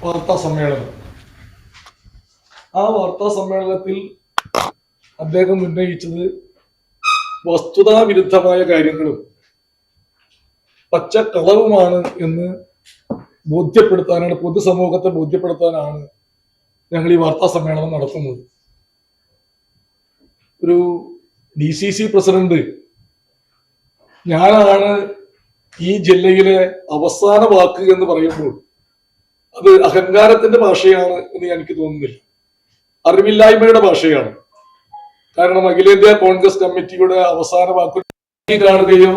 വാർത്താ സമ്മേളനം. ആ വാർത്താ സമ്മേളനത്തിൽ അദ്ദേഹം ഉന്നയിച്ചത് വസ്തുതാവിരുദ്ധമായ കാര്യങ്ങളും പച്ചക്കളവുമാണ് എന്ന് ബോധ്യപ്പെടുത്താനാണ്, പൊതുസമൂഹത്തെ ബോധ്യപ്പെടുത്താനാണ് ഞങ്ങൾ ഈ വാർത്താ സമ്മേളനം നടത്തുന്നത്. ഒരു DCC പ്രസിഡന്റ് ഞാനാണ് ഈ ജില്ലയിലെ അവസാന വാക്ക് എന്ന് പറയുമ്പോൾ അത് അഹങ്കാരത്തിന്റെ ഭാഷയാണ് എന്ന് എനിക്ക് തോന്നുന്നില്ല, അറിവില്ലായ്മയുടെ ഭാഷയാണ്. കാരണം അഖിലേന്ത്യാ കോൺഗ്രസ് കമ്മിറ്റിയുടെ അവസാന വാക്ക് കാണുകയോ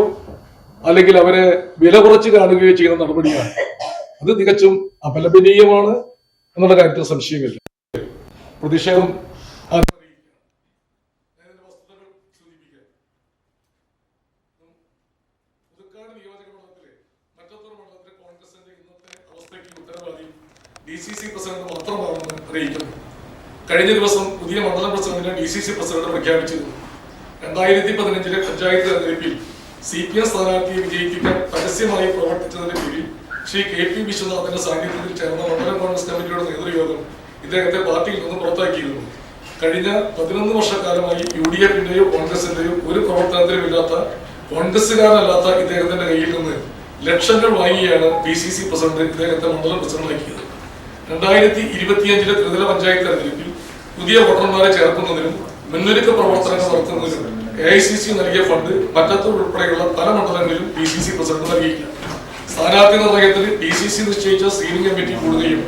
അല്ലെങ്കിൽ അവരെ വില കുറച്ച് കാണുകയോ ചെയ്യുന്ന നടപടിയാണ്. അത് തികച്ചും അപലപനീയമാണ് എന്നുള്ള കാര്യത്തിൽ സംശയമില്ല. പ്രതിഷേധം DCC പ്രസിഡന്റ് മാത്രമാണെന്ന് അറിയിക്കുന്നു. കഴിഞ്ഞ ദിവസം പുതിയ മണ്ഡലം പ്രസിഡന്റിനെ DCC പ്രസിഡന്റ് പ്രഖ്യാപിച്ചിരുന്നു. 2015 പഞ്ചായത്ത് തെരഞ്ഞെടുപ്പിൽ CPM സ്ഥാനാർത്ഥിയെ വിജയിപ്പിക്കാൻ പരസ്യമായി പ്രവർത്തിച്ചതിന്റെ പേരിൽ ശ്രീ KP വിശ്വനാഥന്റെ സാന്നിധ്യത്തിൽ ചേർന്ന മണ്ഡലം കോൺഗ്രസ് കമ്മിറ്റിയുടെ നേതൃയോഗം ഇദ്ദേഹത്തെ പാർട്ടിയിൽ നിന്ന് പുറത്താക്കിയിരുന്നു. കഴിഞ്ഞ 11 വർഷക്കാലമായി UDF-ന്റെയോ കോൺഗ്രസിന്റെയോ ഒരു പ്രവർത്തനത്തിലും ഇല്ലാത്ത, കോൺഗ്രസുകാരനല്ലാത്ത ഇദ്ദേഹത്തിന്റെ കയ്യിൽ നിന്ന് ലക്ഷങ്ങൾ വാങ്ങിയാണ് DCC പ്രസിഡന്റ് ഇദ്ദേഹത്തെ മണ്ഡലം പ്രസിഡന്റാക്കിയത്. 2025 ത്രിതല പഞ്ചായത്ത് തെരഞ്ഞെടുപ്പിൽ പുതിയ വോട്ടർമാരെ ചേർക്കുന്നതിനും മുന്നൊരുക്ക പ്രവർത്തനങ്ങൾ നടത്തുന്നതിനും AICC നൽകിയ ഫണ്ട് മറ്റത്തൂർ ഉൾപ്പെടെയുള്ള പല മണ്ഡലങ്ങളിലും DCC പ്രസിഡന്റ് നൽകിയില്ല. സ്ഥാനാർത്ഥി നിർണയത്തിൽ DCC നിശ്ചയിച്ച സ്ക്രീനിംഗ് കമ്മിറ്റി കൂടുകയും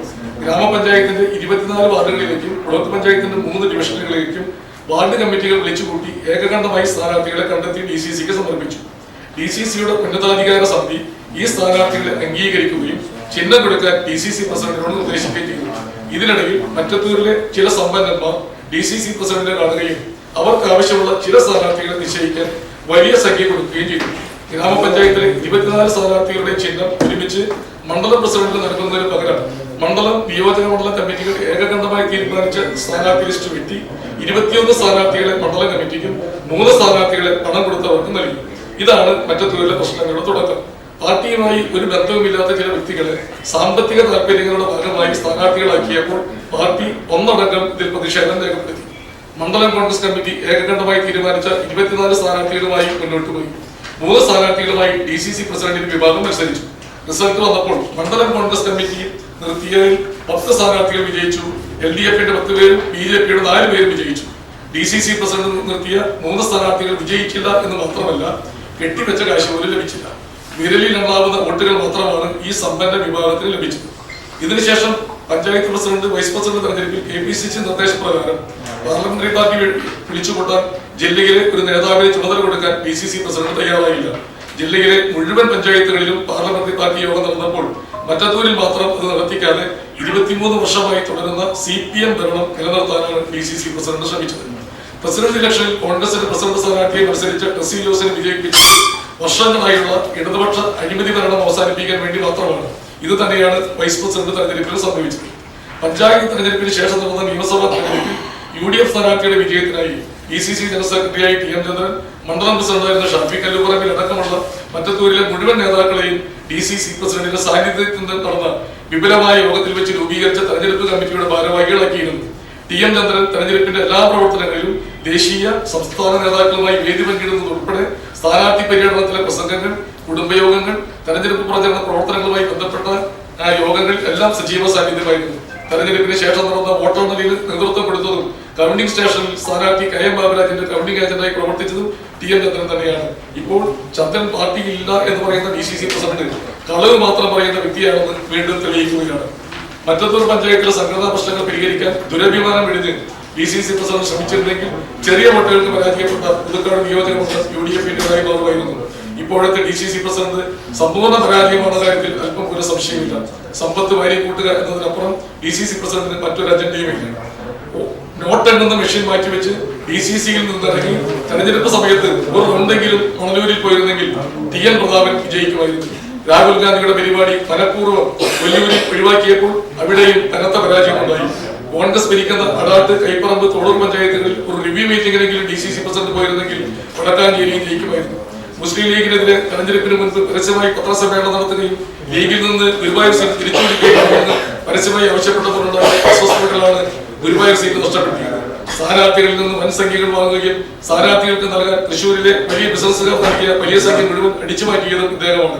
ഗ്രാമപഞ്ചായത്തിന്റെ 24 വാർഡുകളിലേക്കും ബ്ലോക്ക് പഞ്ചായത്തിന്റെ 3 ഡിവിഷനുകളിലേക്കും വാർഡ് കമ്മിറ്റികൾ വിളിച്ചുകൂട്ടി ഏകകണ്ഠമായി സ്ഥാനാർത്ഥികളെ കണ്ടെത്തി DCCക്ക് സമർപ്പിച്ചു. DCCയുടെ ഉന്നതാധികാര സമിതി ഈ സ്ഥാനാർത്ഥികളെ അംഗീകരിക്കുകയും ചിഹ്നം കൊടുക്കാൻ DCC പ്രസിഡന്റിനോട് നിർദ്ദേശിക്കുകയും ചെയ്തു. ഇതിനിടയിൽ മറ്റത്തൂരിലെ ചില സമ്പന്നന്മാർ DCC പ്രസിഡന്റിനെ കാണുകയും അവർക്ക് ആവശ്യമുള്ള ചില സ്ഥാനാർത്ഥികളെ നിശ്ചയിക്കാൻ വലിയ സംഖ്യ കൊടുക്കുകയും ചെയ്തു. ഗ്രാമപഞ്ചായത്തിലെ 24 സ്ഥാനാർത്ഥികളുടെ ചിഹ്നം ഒരുമിച്ച് മണ്ഡലം പ്രസിഡന്റിന് നൽകുന്നതിന് പകരം മണ്ഡലം നിയോജക മണ്ഡലം കമ്മിറ്റികൾ ഏകകണ്ഠമായി തീരുമാനിച്ച സ്ഥാനാർത്ഥി ലിസ്റ്റ് വെട്ടി 21 സ്ഥാനാർത്ഥികളെ മണ്ഡലം കമ്മിറ്റിക്കും 3 സ്ഥാനാർത്ഥികളെ പണം കൊടുത്തവർക്ക് നൽകി. ഇതാണ് മറ്റത്തൂരിലെ പ്രശ്നങ്ങളുടെ തുടക്കം. പാർട്ടിയുമായി ഒരു ബന്ധവുമില്ലാത്ത ചില വ്യക്തികളെ സാമ്പത്തിക താല്പര്യങ്ങളുടെ ഭാഗമായി സ്ഥാനാർത്ഥികളാക്കിയപ്പോൾ പാർട്ടി ഒന്നടങ്കം ഇതിൽ പ്രതിഷേധം രേഖപ്പെടുത്തി. മണ്ഡലം കോൺഗ്രസ് കമ്മിറ്റി ഏകകണ്ഠമായി തീരുമാനിച്ച 24 സ്ഥാനാർത്ഥികളുമായി മുന്നോട്ട് പോയി. 3 സ്ഥാനാർത്ഥികളുമായി DCC പ്രസിഡന്റിന് വിഭാഗം മത്സരിച്ചു. റിസൾട്ട് വന്നപ്പോൾ മണ്ഡലം കോൺഗ്രസ് കമ്മിറ്റി നിർത്തിയതിൽ 10 സ്ഥാനാർത്ഥികൾ വിജയിച്ചു. LDF-ന്റെ 10 പേരും BJP-യുടെ 4 പേരും വിജയിച്ചു. DCC പ്രസിഡന്റ് നിർത്തിയ 3 സ്ഥാനാർത്ഥികൾ വിജയിച്ചില്ല എന്ന് മാത്രമല്ല, കെട്ടിവെച്ച കാശ് പോലും ലഭിച്ചില്ല. വിരലിൽ എണ്ണാവുന്ന വോട്ടുകൾ മാത്രമാണ് ഈ സമ്പന്ന വിഭാഗത്തിന് ലഭിച്ചത്. ഇതിനുശേഷം പഞ്ചായത്ത് പ്രസിഡന്റ്, വൈസ് പ്രസിഡന്റ് തെരഞ്ഞെടുപ്പിൽ KPCC നിർദ്ദേശപ്രകാരം പാർലമെന്ററി പാർട്ടി വിളിച്ചുകൂട്ടാൻ ജില്ലയിലെ ഒരു നേതാവിനെ ചുമതല കൊടുക്കാൻ DCC പ്രസിഡന്റ് തയ്യാറായില്ല. ജില്ലയിലെ മുഴുവൻ പഞ്ചായത്തുകളിലും പാർലമെന്ററി പാർട്ടി യോഗം നടന്നപ്പോൾ മറ്റത്തൂരിൽ മാത്രം അത് നടത്തിക്കാതെ 23 വർഷമായി തുടരുന്ന CPM ഭരണം നിലനിർത്താനാണ് DCC പ്രസിഡന്റ് ശ്രമിച്ചത്. പ്രസിഡന്റ് ഇലക്ഷനിൽ കോൺഗ്രസിന്റെ പ്രസിഡന്റ് സ്ഥാനാർത്ഥിയെ മത്സരിച്ച ടെസി ജോസിനെ വിജയിപ്പിച്ചത് വർഷങ്ങളായുള്ള ഇടതുപക്ഷ അഴിമതി ഭരണം അവസാനിപ്പിക്കാൻ വേണ്ടി മാത്രമാണ്. ഇത് തന്നെയാണ് വൈസ് പ്രസിഡന്റ് തെരഞ്ഞെടുപ്പിൽ സംഭവിച്ചത്. പഞ്ചായത്ത് തെരഞ്ഞെടുപ്പിന് ശേഷം നടന്ന നിയമസഭാ തെരഞ്ഞെടുപ്പിൽ UDF സ്ഥാനാർത്ഥിയുടെ വിജയത്തിനായി DCC ജനറൽ സെക്രട്ടറിയായി TM ചന്ദ്രൻ, മണ്ഡലം പ്രസിഡന്റായിരുന്ന ഷാഫി കല്ലുപറമ്പിൽ അടക്കമുള്ള മറ്റത്തൂരിലെ മുഴുവൻ നേതാക്കളെയും DCC പ്രസിഡന്റിന്റെ സാന്നിധ്യത്തിൽ നടന്ന വിപുലമായ യോഗത്തിൽ വെച്ച് രൂപീകരിച്ച തെരഞ്ഞെടുപ്പ് കമ്മിറ്റിയുടെ ഭാരവാഹികളാക്കിയിരുന്നു. TM ചന്ദ്രൻ തെരഞ്ഞെടുപ്പിന്റെ എല്ലാ പ്രവർത്തനങ്ങളിലും ദേശീയ സംസ്ഥാന നേതാക്കളുമായി വേദി പങ്കിടുന്നതുൾപ്പെടെ സ്ഥാനാർത്ഥി പര്യടനത്തിലെ പ്രസംഗങ്ങൾ, കുടുംബയോഗങ്ങൾ, തെരഞ്ഞെടുപ്പ് പ്രചരണ പ്രവർത്തനങ്ങളുമായി ബന്ധപ്പെട്ട യോഗങ്ങൾ എല്ലാം സജീവ സാന്നിധ്യമായിരുന്നു. തെരഞ്ഞെടുപ്പിന് ശേഷം നടന്ന വോട്ടെണ്ണലിൽ നേതൃത്വം കൊടുത്തതും കൗണ്ടിംഗ് സ്റ്റേഷനിൽ സ്ഥാനാർത്ഥി KM ബാബുരാജിന്റെ കൗണ്ടിംഗ് ഏജന്റായി പ്രവർത്തിച്ചതും TM ചന്ദ്രൻ തന്നെയാണ്. ഇപ്പോൾ ചന്ദ്രൻ പാർട്ടിയില്ല എന്ന് പറയുന്ന DCC പ്രസിഡന്റ് കളവ് മാത്രം പറയുന്ന വ്യക്തിയാണെന്ന് വീണ്ടും തെളിയിക്കുകയാണ്. മറ്റത്തൂർ പഞ്ചായത്തിലെ സംഘടനാ പ്രശ്നങ്ങൾ പരിഹരിക്കാൻ ദുരഭിമാനം വെടിഞ്ഞ് DCC പ്രസിഡന്റ് ശ്രമിച്ചിരുന്നെങ്കിൽ ചെറിയ വോട്ടുകൾക്ക് പരാജയപ്പെട്ട പുതുക്കാട് നിയോജക മണ്ഡലം UDF-ന്റേതായി മാറുമായിരുന്നു. ഇപ്പോഴത്തെ DCC പ്രസിഡന്റ് സമ്പൂർണ്ണ പരാജയமான കാര്യത്തിൽ അല്പം ഒരു സംശയമില്ല. സമ്പത്ത് വാരി കൂട്ടുക എന്നതിനപ്പുറം DCC പ്രസിഡന്റിന് മറ്റൊരു അജണ്ടയുമില്ല. നോട്ട് എണ്ണുന്ന മെഷീൻ മാറ്റിവെച്ച് DCC-യിൽ നിന്നിറങ്ങി തെരഞ്ഞെടുപ്പ് സമയത്ത് ഒരു റൗണ്ടെങ്കിലും മണലൂരിൽ പോയിരുന്നെങ്കിൽ TN പ്രതാപൻ വിജയിക്കുമായിരുന്നു. രാഹുൽ ഗാന്ധിയുടെ പരിപാടി മനഃപൂർവ്വം വെല്ലുവിളി ഒഴിവാക്കിയപ്പോൾ അവിടെയും കനത്ത പരാജയമുണ്ടായി. കോൺഗ്രസ് ഭരിക്കുന്ന അടാട്ട്, കൈപ്പറമ്പ്, തൊടൂർ പഞ്ചായത്തുകളിൽ ഒരു റിവ്യൂ മീറ്റിംഗിനെങ്കിലും DCC പ്രസിഡന്റ് പോയിരുന്നെങ്കിൽ വടക്കാഞ്ചേരിയിൽ ജയിക്കുമായിരുന്നു. മുസ്ലിം ലീഗിനെതിരെ തെരഞ്ഞെടുപ്പിന് മുൻപ് പരസ്യമായി പത്രസമ്മേളനം നടത്തുകയും ലീഗിൽ നിന്ന് ഗുരുവായൂർ സീറ്റ് തിരിച്ചുപിടിക്കുകയും പരസ്യമായി ആവശ്യപ്പെട്ടപ്പോഴുണ്ടായ അസ്വസ്ഥതകളാണ് ഗുരുവായൂർ സീറ്റ് നഷ്ടപ്പെടുത്തിയത്. സ്ഥാനാർത്ഥികളിൽ നിന്ന് വൻ സംഖ്യകൾ വാങ്ങുകയും സ്ഥാനാർത്ഥികൾക്ക് നൽകാൻ തൃശ്ശൂരിലെ വലിയ ബിസിനസ്സുകാർ നൽകിയ വലിയ സംഖ്യ മുഴുവൻ അടിച്ചു മാറ്റിയതും ഇദ്ദേഹമാണ്.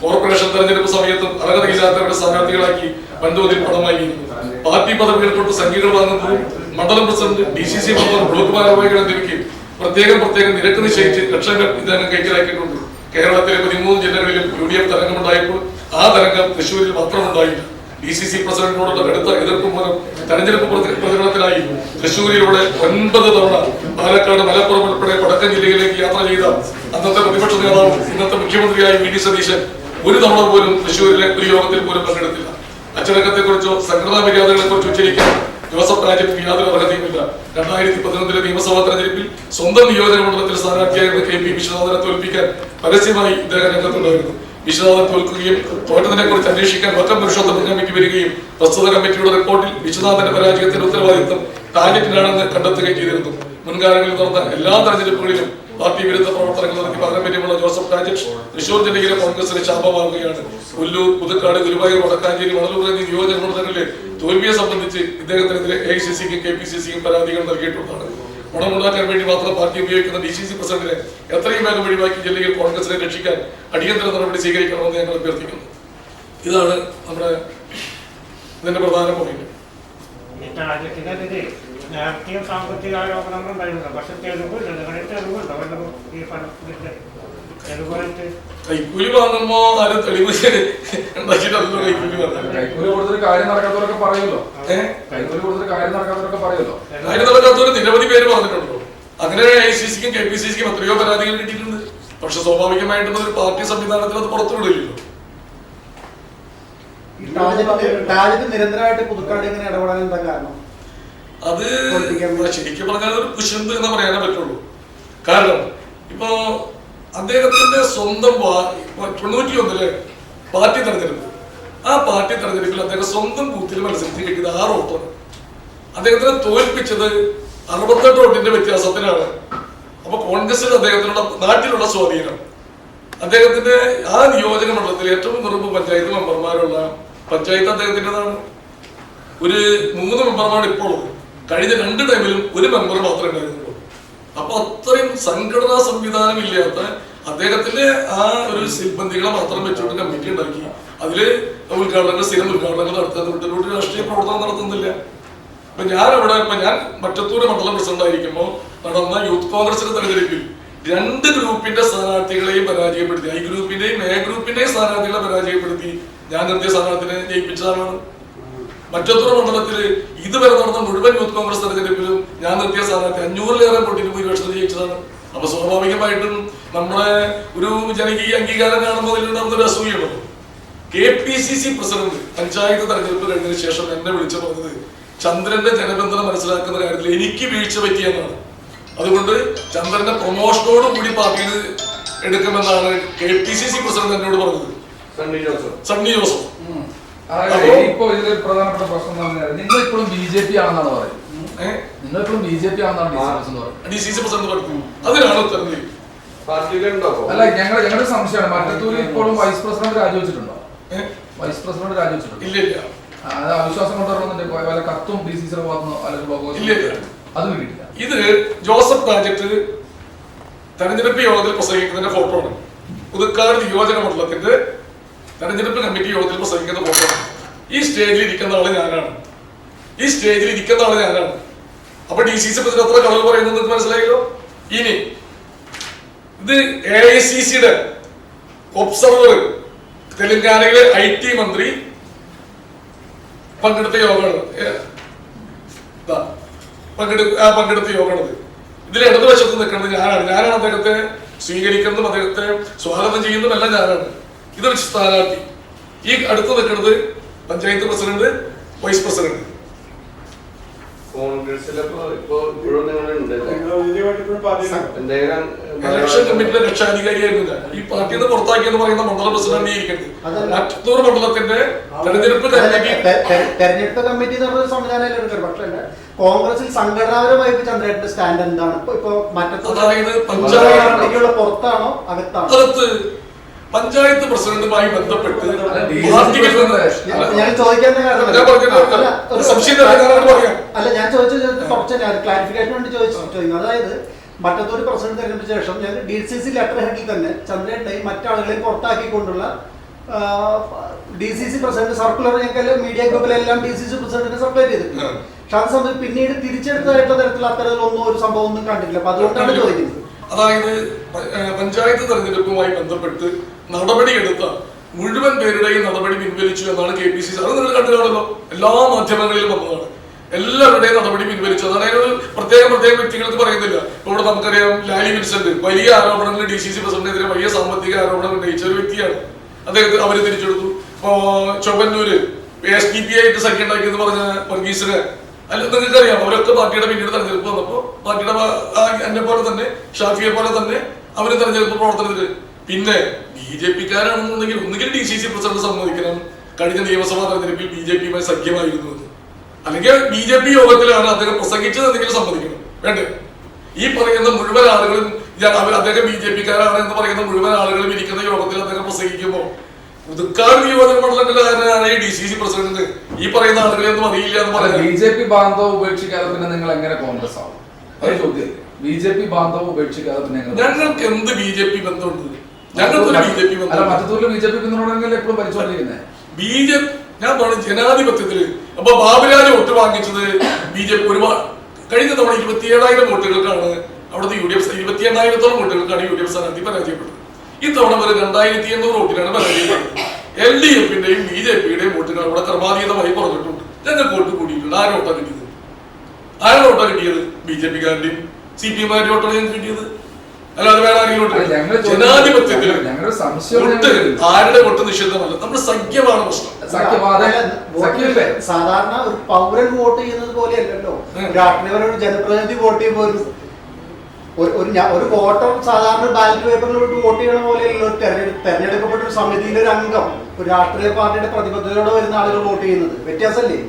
കോർപ്പറേഷൻ തെരഞ്ഞെടുപ്പ് സമയത്തും അർഹതയില്ലാത്തവരുടെ സ്ഥാനാർത്ഥികളാക്കി വൻതോതിൽ പണം വാങ്ങിയിരുന്നു. പാർട്ടി പദവികൾ കൊണ്ട് സംഖ്യകൾ വാങ്ങുന്നതും മണ്ഡലം പ്രസിഡന്റ്, DCC മെമ്പർ, ബ്ലോക്ക് ഭാരവാഹികൾ എന്നിവയ്ക്ക് പ്രത്യേകം നിരക്ക് നിശ്ചയിച്ച് ലക്ഷങ്ങൾ ഇദ്ദേഹം കൈക്കലാക്കിയിട്ടുണ്ട്. കേരളത്തിലെ 13 ജില്ലകളിലും UDF തരംഗമുണ്ടായപ്പോൾ ആ തരംഗം തൃശ്ശൂരിൽ മാത്രമുണ്ടായില്ല. DCC പ്രസിഡന്റിനോടുള്ള കടുത്ത എതിർപ്പ് മൂലം തെരഞ്ഞെടുപ്പ് പ്രചരണത്തിനായി തൃശ്ശൂരിലൂടെ 9 തവണ പാലക്കാട്, മലപ്പുറം ഉൾപ്പെടെ വടക്കൻ ജില്ലയിലേക്ക് യാത്ര ചെയ്ത അന്നത്തെ പ്രതിപക്ഷ നേതാവ് ഇന്നത്തെ മുഖ്യമന്ത്രിയായ VD സതീശൻ ഒരു തവണ പോലും തൃശ്ശൂരിലെ ഒരു യോഗത്തിൽ പോലും പങ്കെടുത്തില്ല. അച്ചടക്കത്തെക്കുറിച്ചോ സംഘടനാ മര്യാദകളെ കുറിച്ചോ ഉച്ചരിക്കാൻ ജോസഫ് ടാജറ്റിന് യാതൊരു അർഹതയുമില്ല. 2011 നിയമസഭാ തെരഞ്ഞെടുപ്പിൽ സ്വന്തം നിയോജക മണ്ഡലത്തിൽ സ്ഥാനാർത്ഥിയായിരുന്ന KP വിശ്വനാഥനെ തോൽപ്പിക്കാൻ പരസ്യമായി ഇദ്ദേഹം രംഗത്തുണ്ടായിരുന്നു. വിശ്വനാഥൻ തോൽക്കുകയും തോറ്റതിനെ കുറിച്ച് അന്വേഷിക്കാൻ വക്കം പുരുഷോത്തമ കമ്മിറ്റി വരികയും പ്രസ്തുത കമ്മിറ്റിയുടെ റിപ്പോർട്ടിൽ വിശ്വനാഥന്റെ പരാജയത്തിന്റെ ഉത്തരവാദിത്വം ടാർഗറ്റിനാണെന്ന് കണ്ടെത്തുകയും ചെയ്തിരുന്നു. മുൻകാലങ്ങളിൽ നടന്ന എല്ലാ തെരഞ്ഞെടുപ്പുകളിലും പാർട്ടി വിരുദ്ധ പ്രവർത്തനങ്ങൾ നടത്തി പാരമ്പര്യമുള്ള ജോസഫ് ടാജറ്റ് തൃശൂർ ജില്ലയിലെ കോൺഗ്രസിന് ശാപമാവുകയാണ്. പുല്ലൂർ, പുതുക്കാട്, ഗുരുവായൂർ, വടക്കാഞ്ചേരി, മണലൂർ എന്നീ നിയോജക മണ്ഡലങ്ങളിലെ തോൽവിയെ സംബന്ധിച്ച് ഇദ്ദേഹത്തിനെതിരെ AICCക്കും KPCCക്കും പരാതികൾ നൽകിയിട്ടുള്ളതാണ്. ഗുണമുണ്ടാക്കാൻ വേണ്ടി മാത്രം പാർട്ടി ഉപയോഗിക്കുന്ന DCC പ്രസിഡന്റിനെ എത്രയും വേഗം ഒഴിവാക്കി ജില്ലയിൽ കോൺഗ്രസിനെ രക്ഷിക്കാൻ അടിയന്തര നടപടി സ്വീകരിക്കണമെന്ന് ഞങ്ങൾ അഭ്യർത്ഥിക്കുന്നു. ഇതാണ് നമ്മുടെ ഇതിന്റെ പ്രധാന പോയിന്റ്. രാഷ്ട്രീയ സാമ്പത്തിക ആരോപണങ്ങൾ ഉണ്ടായിരുന്നു. പക്ഷെ കൈക്കൂലി വാങ്ങുമ്പോ ആരും തെളിവ് ഉണ്ടാക്കിയിട്ടല്ലോ കൈക്കൂലി വാങ്ങാൻ. കൈക്കൂലി കൊടുത്തൊരു കാര്യം നടക്കാത്തവരൊക്കെ പറയുമല്ലോ. കൈക്കൂലി കൊടുത്തൊരു കാര്യം നടക്കാത്തവരൊക്കെ പറയുമല്ലോ. കാര്യം നടക്കാത്തവര് നിരവധി പേര് പറഞ്ഞിട്ടുണ്ടോ. അങ്ങനെ AICCക്കും KPCCക്കും എത്രയോ പരാതികൾ കിട്ടിയിട്ടുണ്ട്. പക്ഷെ സ്വാഭാവികമായിട്ടും ഒരു പാർട്ടി സംവിധാനത്തിൽ അത് പുറത്തുവിടില്ലല്ലോ. നിരന്തരമായിട്ട് പുതുക്കാട് ഇങ്ങനെ ഇടപെടാൻ എന്താ കാരണം? അത് ശരിക്കും പറഞ്ഞാൽ ഒരു കുശുമ്പ് എന്ന് പറയാനേ പറ്റുള്ളൂ. കാരണം ഇപ്പോ അദ്ദേഹത്തിന്റെ സ്വന്തം 91 പാർട്ടി തെരഞ്ഞെടുപ്പ്, ആ പാർട്ടി തെരഞ്ഞെടുപ്പിൽ അദ്ദേഹം സ്വന്തം ബൂത്തിൽ മത്സരത്തിൽ കിട്ടിയത് 6 വോട്ടാണ്. അദ്ദേഹത്തിനെ തോൽപ്പിച്ചത് 68 വോട്ടിന്റെ വ്യത്യാസത്തിലാണ്. അപ്പൊ കോൺഗ്രസിൽ അദ്ദേഹത്തിനുള്ള നാട്ടിലുള്ള സ്വാധീനം, അദ്ദേഹത്തിന്റെ ആ നിയോജക മണ്ഡലത്തിൽ ഏറ്റവും കുറവ് പഞ്ചായത്ത് മെമ്പർമാരുള്ള പഞ്ചായത്ത് അദ്ദേഹത്തിൻ്റെതാണ്. ഒരു 3 മെമ്പർമാർ ഇപ്പോൾ ഉള്ളത്. കഴിഞ്ഞ 2 ടൈമിലും ഒരു മെമ്പർ മാത്രമേ ഉണ്ടായിരുന്നുള്ളൂ. അപ്പൊ അത്രയും സംഘടനാ സംവിധാനം ഇല്ലാത്ത അദ്ദേഹത്തിന്റെ ആ ഒരു സിബന്ധികളെ മാത്രം വെച്ചുകൊണ്ട് കമ്മിറ്റി ഉണ്ടാക്കി അതില് സ്ഥിരം ഉദ്ഘാടനങ്ങൾ നടത്താൻ വിട്ടൊരു രാഷ്ട്രീയ പ്രവർത്തനം നടത്തുന്നില്ല. ഇപ്പൊ ഞാൻ മറ്റത്തൂർ മണ്ഡലം പ്രസിഡന്റ് ആയിരിക്കുമ്പോൾ നടന്ന യൂത്ത് കോൺഗ്രസിന്റെ തെരഞ്ഞെടുപ്പിൽ 2 ഗ്രൂപ്പിന്റെ സ്ഥാനാർത്ഥികളെയും പരാജയപ്പെടുത്തി, I ഗ്രൂപ്പിന്റെയും A ഗ്രൂപ്പിന്റെയും സ്ഥാനാർത്ഥികളെ പരാജയപ്പെടുത്തി ഞാൻ നിർത്തിയ സ്ഥാനാർത്ഥിനെ ജയിപ്പിച്ചതാണ്. മറ്റത്തൂർ മണ്ഡലത്തിൽ ഇതുവരെ നടന്ന മുഴുവൻ യൂത്ത് കോൺഗ്രസ് തെരഞ്ഞെടുപ്പിലും ഞാൻ നിർത്തിയ സ്ഥാനാർത്ഥി 500-ലേറെ വോട്ടിന് ഭൂരിപക്ഷത്തിൽ ജയിച്ചതാണ്. അപ്പൊ സ്വാഭാവികമായിട്ടും നമ്മുടെ ഒരു ജനകീയ അംഗീകാരം കാണുമ്പോൾ അതിലുണ്ടാകുന്ന ഒരു അസൂയുണ്ടല്ലോ. KPCC പ്രസിഡന്റ് പഞ്ചായത്ത് തെരഞ്ഞെടുപ്പ് കഴിഞ്ഞതിന് ശേഷം എന്നെ വിളിച്ചു പറഞ്ഞത് ചന്ദ്രന്റെ ജനബന്ധന മനസ്സിലാക്കുന്ന കാര്യത്തിൽ എനിക്ക് വീഴ്ച പറ്റിയെന്നാണ്. അതുകൊണ്ട് ചന്ദ്രന്റെ പ്രൊമോഷനോട് കൂടി പാർട്ടിയിൽ എടുക്കുമെന്നാണ് KPCC പ്രസിഡന്റ് എന്നോട് പറഞ്ഞത്. സണ്ണി ജോസഫ്. ഇപ്പൊ ഇതിലൊരു പ്രധാനപ്പെട്ട പ്രശ്നം നിങ്ങൾ ഇപ്പോഴും BJP ആണെന്നാണ് പറയുന്നത്. നിങ്ങൾ ഇപ്പോഴും BJP ആണെന്നാണ് DCC പ്രസിഡന്റ് പറഞ്ഞു. അതിനാണ് ഉത്തരം. അല്ല, ഞങ്ങളുടെ സംശയമാണ്. മറ്റത്തൂര് ഇപ്പോഴും വൈസ് പ്രസിഡന്റ് രാജിവെച്ചിട്ടുണ്ടോ? വൈസ് പ്രസിഡന്റ് രാജിവെച്ചിട്ടുണ്ടോ? ഇല്ല. അത് അവിശ്വാസം കൊണ്ടുവരുന്നുണ്ട്. വല്ല കത്തും DCC അതും കിട്ടിയില്ല. ഇത് ജോസഫ് ടാജറ്റ് തെരഞ്ഞെടുപ്പ് യോഗത്തിൽ പ്രസംഗിക്കുന്നതിന്റെ ഫോട്ടോ ആണ്. പുതുക്കാട് നിയോജക മണ്ഡലത്തിന്റെ തെരഞ്ഞെടുപ്പ് കമ്മിറ്റി യോഗത്തിൽ പ്രസംഗിക്കുന്ന ഫോട്ടോ. ഈ സ്റ്റേജിൽ ഇരിക്കുന്ന ആള് ഞാനാണ്. അപ്പൊ DCC പ്രസിഡന്റ് എത്ര കളവ് പറയുന്നത് മനസ്സിലായല്ലോ. ഇനി ഇത് AICCയുടെ ഒബ്സർവർ തെലങ്കാനയിലെ IT മന്ത്രി പങ്കെടുത്ത യോഗമാണ്. പങ്കെടുത്ത യോഗമാണത്. ഇതിൽ ഇടതുവശത്ത് നിൽക്കുന്നത് ഞാനാണ് അദ്ദേഹത്തെ സ്വീകരിക്കുന്നതും അദ്ദേഹത്തെ സ്വാഗതം ചെയ്യുന്നതും എല്ലാം ഞാനാണ്. ഇതൊരു സ്ഥാനാർത്ഥി. ഈ അടുത്ത് നിൽക്കുന്നത് panchayat president, vice president. Election കമ്മിറ്റിയുടെ രക്ഷാധികാരിയായിരുന്നു ഞാൻ. ഈ പാർട്ടിയിൽ നിന്ന് പുറത്താക്കിയെന്ന് പറയുന്ന മണ്ഡലം പ്രസിഡന്റ് ഇരിക്കുന്നത് മറ്റത്തൂർ മണ്ഡലത്തിന്റെ തെരഞ്ഞെടുപ്പ് കമ്മിറ്റി സംവിധാനം. പക്ഷേ കോൺഗ്രസിൽ സംഘടനാപരമായി ചന്ദ്രേട്ടന്റെ സ്റ്റാൻഡ് എന്താണ്? ഇപ്പൊ മറ്റത്തൂർ പുറത്താണോ അകത്താണോ? പഞ്ചായത്ത് പ്രസിഡന്റുമായി ബന്ധപ്പെട്ട് പാർട്ടിയിൽ നിന്ന് ഞാൻ ചോദിക്കേണ്ട കാരണം ഞാൻ പറഞ്ഞിട്ട് ഒരു സംശയം പറയാം. അല്ല, ഞാൻ ചോദിച്ചത് കുറച്ച് ക്ലാരിഫിക്കേഷൻ വേണ്ടി ചോദിക്കുന്നു. അതായത് മറ്റത്തൊരു പ്രസിഡന്റ് തെരഞ്ഞെടുപ്പിന് ശേഷം ഞങ്ങൾ DCC ലെറ്റർ ഹെഡിൽ തന്നെ ചന്ദ്രേട്ടനെയും മറ്റാളുകളെയും പുറത്താക്കിക്കൊണ്ടുള്ള DCC പ്രസിഡന്റ് സർക്കുലർ ഞങ്ങൾക്ക് മീഡിയ ഗ്രൂപ്പിലെല്ലാം DCC പ്രസിഡന്റിനെ സപ്ലൈ ചെയ്തിട്ടുണ്ട്. പക്ഷെ അത് സമയത്ത് പിന്നീട് തിരിച്ചെടുത്തതായിട്ടുള്ള തരത്തിൽ അത്തരത്തിലൊന്നും ഒരു സംഭവം ഒന്നും കണ്ടിട്ടില്ല. അപ്പൊ അതുകൊണ്ടാണ് ചോദിക്കുന്നത്. അതായത് പഞ്ചായത്ത് തെരഞ്ഞെടുപ്പുമായി ബന്ധപ്പെട്ട് നടപടിയെടുത്ത മുഴുവൻ പേരുടെയും നടപടി പിൻവലിച്ചു എന്നാണ് KPCC. അത് നിങ്ങൾ കണ്ടുകാണല്ലോ, എല്ലാ മാധ്യമങ്ങളിലും വന്നതാണ്. എല്ലാവരുടെയും നടപടി പിൻവലിച്ചു. അതാണ് പ്രത്യേക വ്യക്തികൾക്ക് പറയുന്നില്ല. ഇവിടെ നമുക്കറിയാം ലാലി വിൻസെന്റ് വലിയ ആരോപണങ്ങൾ DCC പ്രസിഡന്റിനെതിരെ വലിയ സാമ്പത്തിക ആരോപണം ഉന്നയിച്ച ഒരു വ്യക്തിയാണ്. അദ്ദേഹത്തെ അവര് തിരിച്ചെടുത്തു. ഇപ്പോ ചൊവ്വന്നൂര് SDPI ആയിട്ട് സഖ്യം ഉണ്ടാക്കിയെന്ന് പറഞ്ഞ വർഗീസിന് അല്ല നിങ്ങൾക്കറിയാം, അവരൊക്കെ പാർട്ടിയുടെ പിന്നീട് തെരഞ്ഞെടുപ്പ് വന്നപ്പോ പാർട്ടിയുടെ എന്നെ പോലെ തന്നെ ഷാഫിയെ പോലെ തന്നെ അവര് തെരഞ്ഞെടുപ്പ് പ്രവർത്തനത്തില് പിന്നെ BJP-ക്കാരാണെന്നുണ്ടെങ്കിൽ ഒന്നുകിൽ DCC പ്രസിഡന്റ് സമ്മതിക്കണം കഴിഞ്ഞ നിയമസഭാ തെരഞ്ഞെടുപ്പിൽ BJP-യുമായി സഖ്യമായിരുന്നു എന്ന്, അല്ലെങ്കിൽ BJP യോഗത്തിലാണ് അദ്ദേഹം പ്രസംഗിച്ചത് എന്തെങ്കിലും സമ്മതിക്കണം. വേണ്ടേ? ഈ പറയുന്ന മുഴുവൻ ആളുകളും അദ്ദേഹം BJP-ക്കാരാണ് എന്ന് പറയുന്ന മുഴുവൻ ആളുകളും ഇരിക്കുന്ന യോഗത്തിൽ അദ്ദേഹം പ്രസംഗിക്കുമ്പോൾ പുതുക്കാട് നിയോജക മണ്ഡലത്തിലാണ് ഈ DCC പ്രസിഡന്റ് ഈ പറയുന്ന ആളുകളെ ഒന്നും അറിയില്ല എന്ന് പറയുന്നത്. BJP ബാന്ധവം ഉപേക്ഷിക്കാതെ പിന്നെ നിങ്ങൾ എങ്ങനെ കോൺഗ്രസ് ആവും? ചോദ്യം. BJP ബാന്ധവം ഉപേക്ഷിക്കാതെ പിന്നെ ഞങ്ങൾക്ക് എന്ത് BJP ബന്ധമുണ്ട്? ഞങ്ങൾക്കൊരു BJP ബന്ധം. മറ്റത്തൂരിൽ BJP പിന്തുണയെങ്കിൽ എപ്പോഴും പരിശോധിക്കുന്നത് BJP. ഞാൻ പറഞ്ഞു ജനാധിപത്യത്തില് അപ്പൊ ബാബുരാജ് വോട്ട് വാങ്ങിച്ചത് BJP ഒരുപാട് കഴിഞ്ഞ തവണ 27,000 വോട്ടുകൾക്കാണ് അവിടുത്തെ UDF 28,000-ഓളം വോട്ടുകൾക്കാണ് UDF സ്ഥാനാർത്ഥി പരാജയപ്പെട്ടത്. ഇത്തവണ വരെ 2,800 വോട്ടിലാണ് പരാജയപ്പെട്ടത്. LDF-ന്റെയും BJP-യുടെയും വോട്ടുകൾ അവിടെ ക്രമാതീതമായി കുറഞ്ഞിട്ടുണ്ട്. ഞങ്ങൾക്ക് വോട്ട് കൂടിയിട്ടുണ്ട്. ആരും വോട്ടാ കിട്ടിയത്? BJP-കാരുടെയും CPM-കാരുടെ വോട്ടാണ് ഞങ്ങൾക്ക് കിട്ടിയത്. അല്ലാതെ വേറെ ആരെങ്കിലും ജനാധിപത്യത്തിൽ ആരുടെ വോട്ട് നിഷേധമല്ല, നമ്മുടെ സഖ്യമാണ് പ്രശ്നം. സാധാരണ ഒരു പൗരൻ വോട്ട് ചെയ്യുന്നത് പോലെയല്ലല്ലോ രാഷ്ട്രീയപരമായ ജനപ്രതിനിധി വോട്ട് ചെയ്യുമ്പോൾ ഒരു വോട്ടർ സാധാരണ ബാലറ്റ് പേപ്പറിലോട്ട് വോട്ട് ചെയ്യണ പോലെയല്ലോ തെരഞ്ഞെടുക്കപ്പെട്ട ഒരു സമിതിയിലെ ഒരു അംഗം ഒരു രാഷ്ട്രീയ പാർട്ടിയുടെ പ്രതിബദ്ധതയോടെ വരുന്ന ആളുകൾ വോട്ട് ചെയ്യുന്നത് വ്യത്യാസമല്ലേ?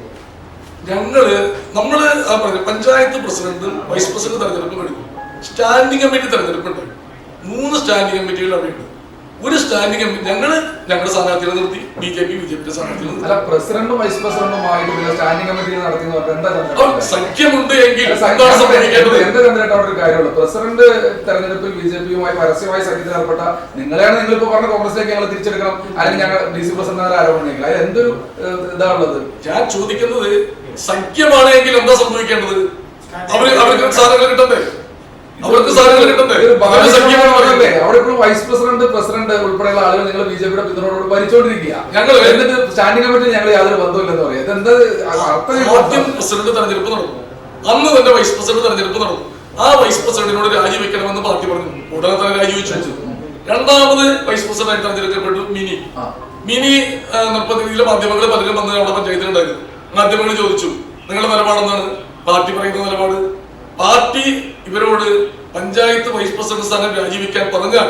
നമ്മള് പഞ്ചായത്ത് പ്രസിഡന്റ് വൈസ് പ്രസിഡന്റ് തെരഞ്ഞെടുപ്പ് കഴിഞ്ഞു. Standing committee തെരഞ്ഞെടുപ്പുണ്ട്. 3 സ്റ്റാൻഡിംഗ് കമ്മിറ്റികൾ അവിടെയുണ്ട്. ഒരു സ്റ്റാൻഡിംഗ് കമ്മിറ്റി ഞങ്ങളുടെ സ്ഥാനാർത്ഥികളെ നിർത്തി BJP-യുടെ സ്ഥാനാർത്ഥികളെ നിർത്തി. പ്രസിഡന്റും വൈസ് പ്രസിഡന്റുമായിട്ട് സ്റ്റാൻഡിംഗ് കമ്മിറ്റി നടത്തുന്നത് സഖ്യമുണ്ട് എങ്കിൽ ഒരു കാര്യമുള്ളൂ. പ്രസിഡന്റ് തെരഞ്ഞെടുപ്പിൽ BJP-യുമായി പരസ്യമായി സഖ്യത്തിൽ ഏർപ്പെട്ട നിങ്ങളെയാണ് നിങ്ങളിപ്പോ പറഞ്ഞ കോൺഗ്രസിലേക്ക് ഞങ്ങൾ തിരിച്ചെടുക്കണം അല്ലെങ്കിൽ ഞങ്ങൾ DC പ്രസിഡന്റ് ആരോപണം അതിൽ എന്തൊരു ഇതാണുള്ളത്? ഞാൻ ചോദിക്കുന്നത് സഖ്യമാണ് എങ്കിൽ എന്താ സംഭവിക്കേണ്ടത്? അവർക്ക് സാധനങ്ങൾ കിട്ടണ്ടേ? അവിടെ ഇപ്പോൾ വൈസ് പ്രസിഡന്റ് ഉൾപ്പെടെയുള്ള ആളുകൾ നിങ്ങൾ BJP-യുടെ പിന്തുണയോട് ഭരിച്ചോണ്ടിരിക്കുക. ഞങ്ങൾ എന്നിട്ട് സ്റ്റാൻഡിംഗ് കമ്മിറ്റി ഞങ്ങൾ യാതൊരു ബന്ധമില്ലെന്ന് പറയാം. ഇതെന്താ പ്രസിഡന്റ് തെരഞ്ഞെടുപ്പ് നടന്നു, അന്ന് തന്നെ വൈസ് പ്രസിഡന്റ് തെരഞ്ഞെടുപ്പ് നടന്നു. ആ വൈസ് പ്രസിഡന്റിനോട് രാജിവെക്കണമെന്ന് പാർട്ടി പറഞ്ഞു. ഉടനെ തന്നെ രാജിവെച്ചു. രണ്ടാമത് വൈസ് പ്രസിഡന്റ് തെരഞ്ഞെടുക്കപ്പെട്ടു മിനി. ഇതിലെ മാധ്യമങ്ങൾ പലരും വന്ന് അവിടെ പഞ്ചായത്തിലുണ്ടായിരുന്നു. മാധ്യമങ്ങൾ ചോദിച്ചു നിങ്ങളുടെ നിലപാടെന്താണ്? പാർട്ടി പറയുന്ന നിലപാട് പാർട്ടി ഇവരോട് പഞ്ചായത്ത് വൈസ് പ്രസിഡന്റ് സ്ഥാനം രാജിവെക്കാൻ പറഞ്ഞാൽ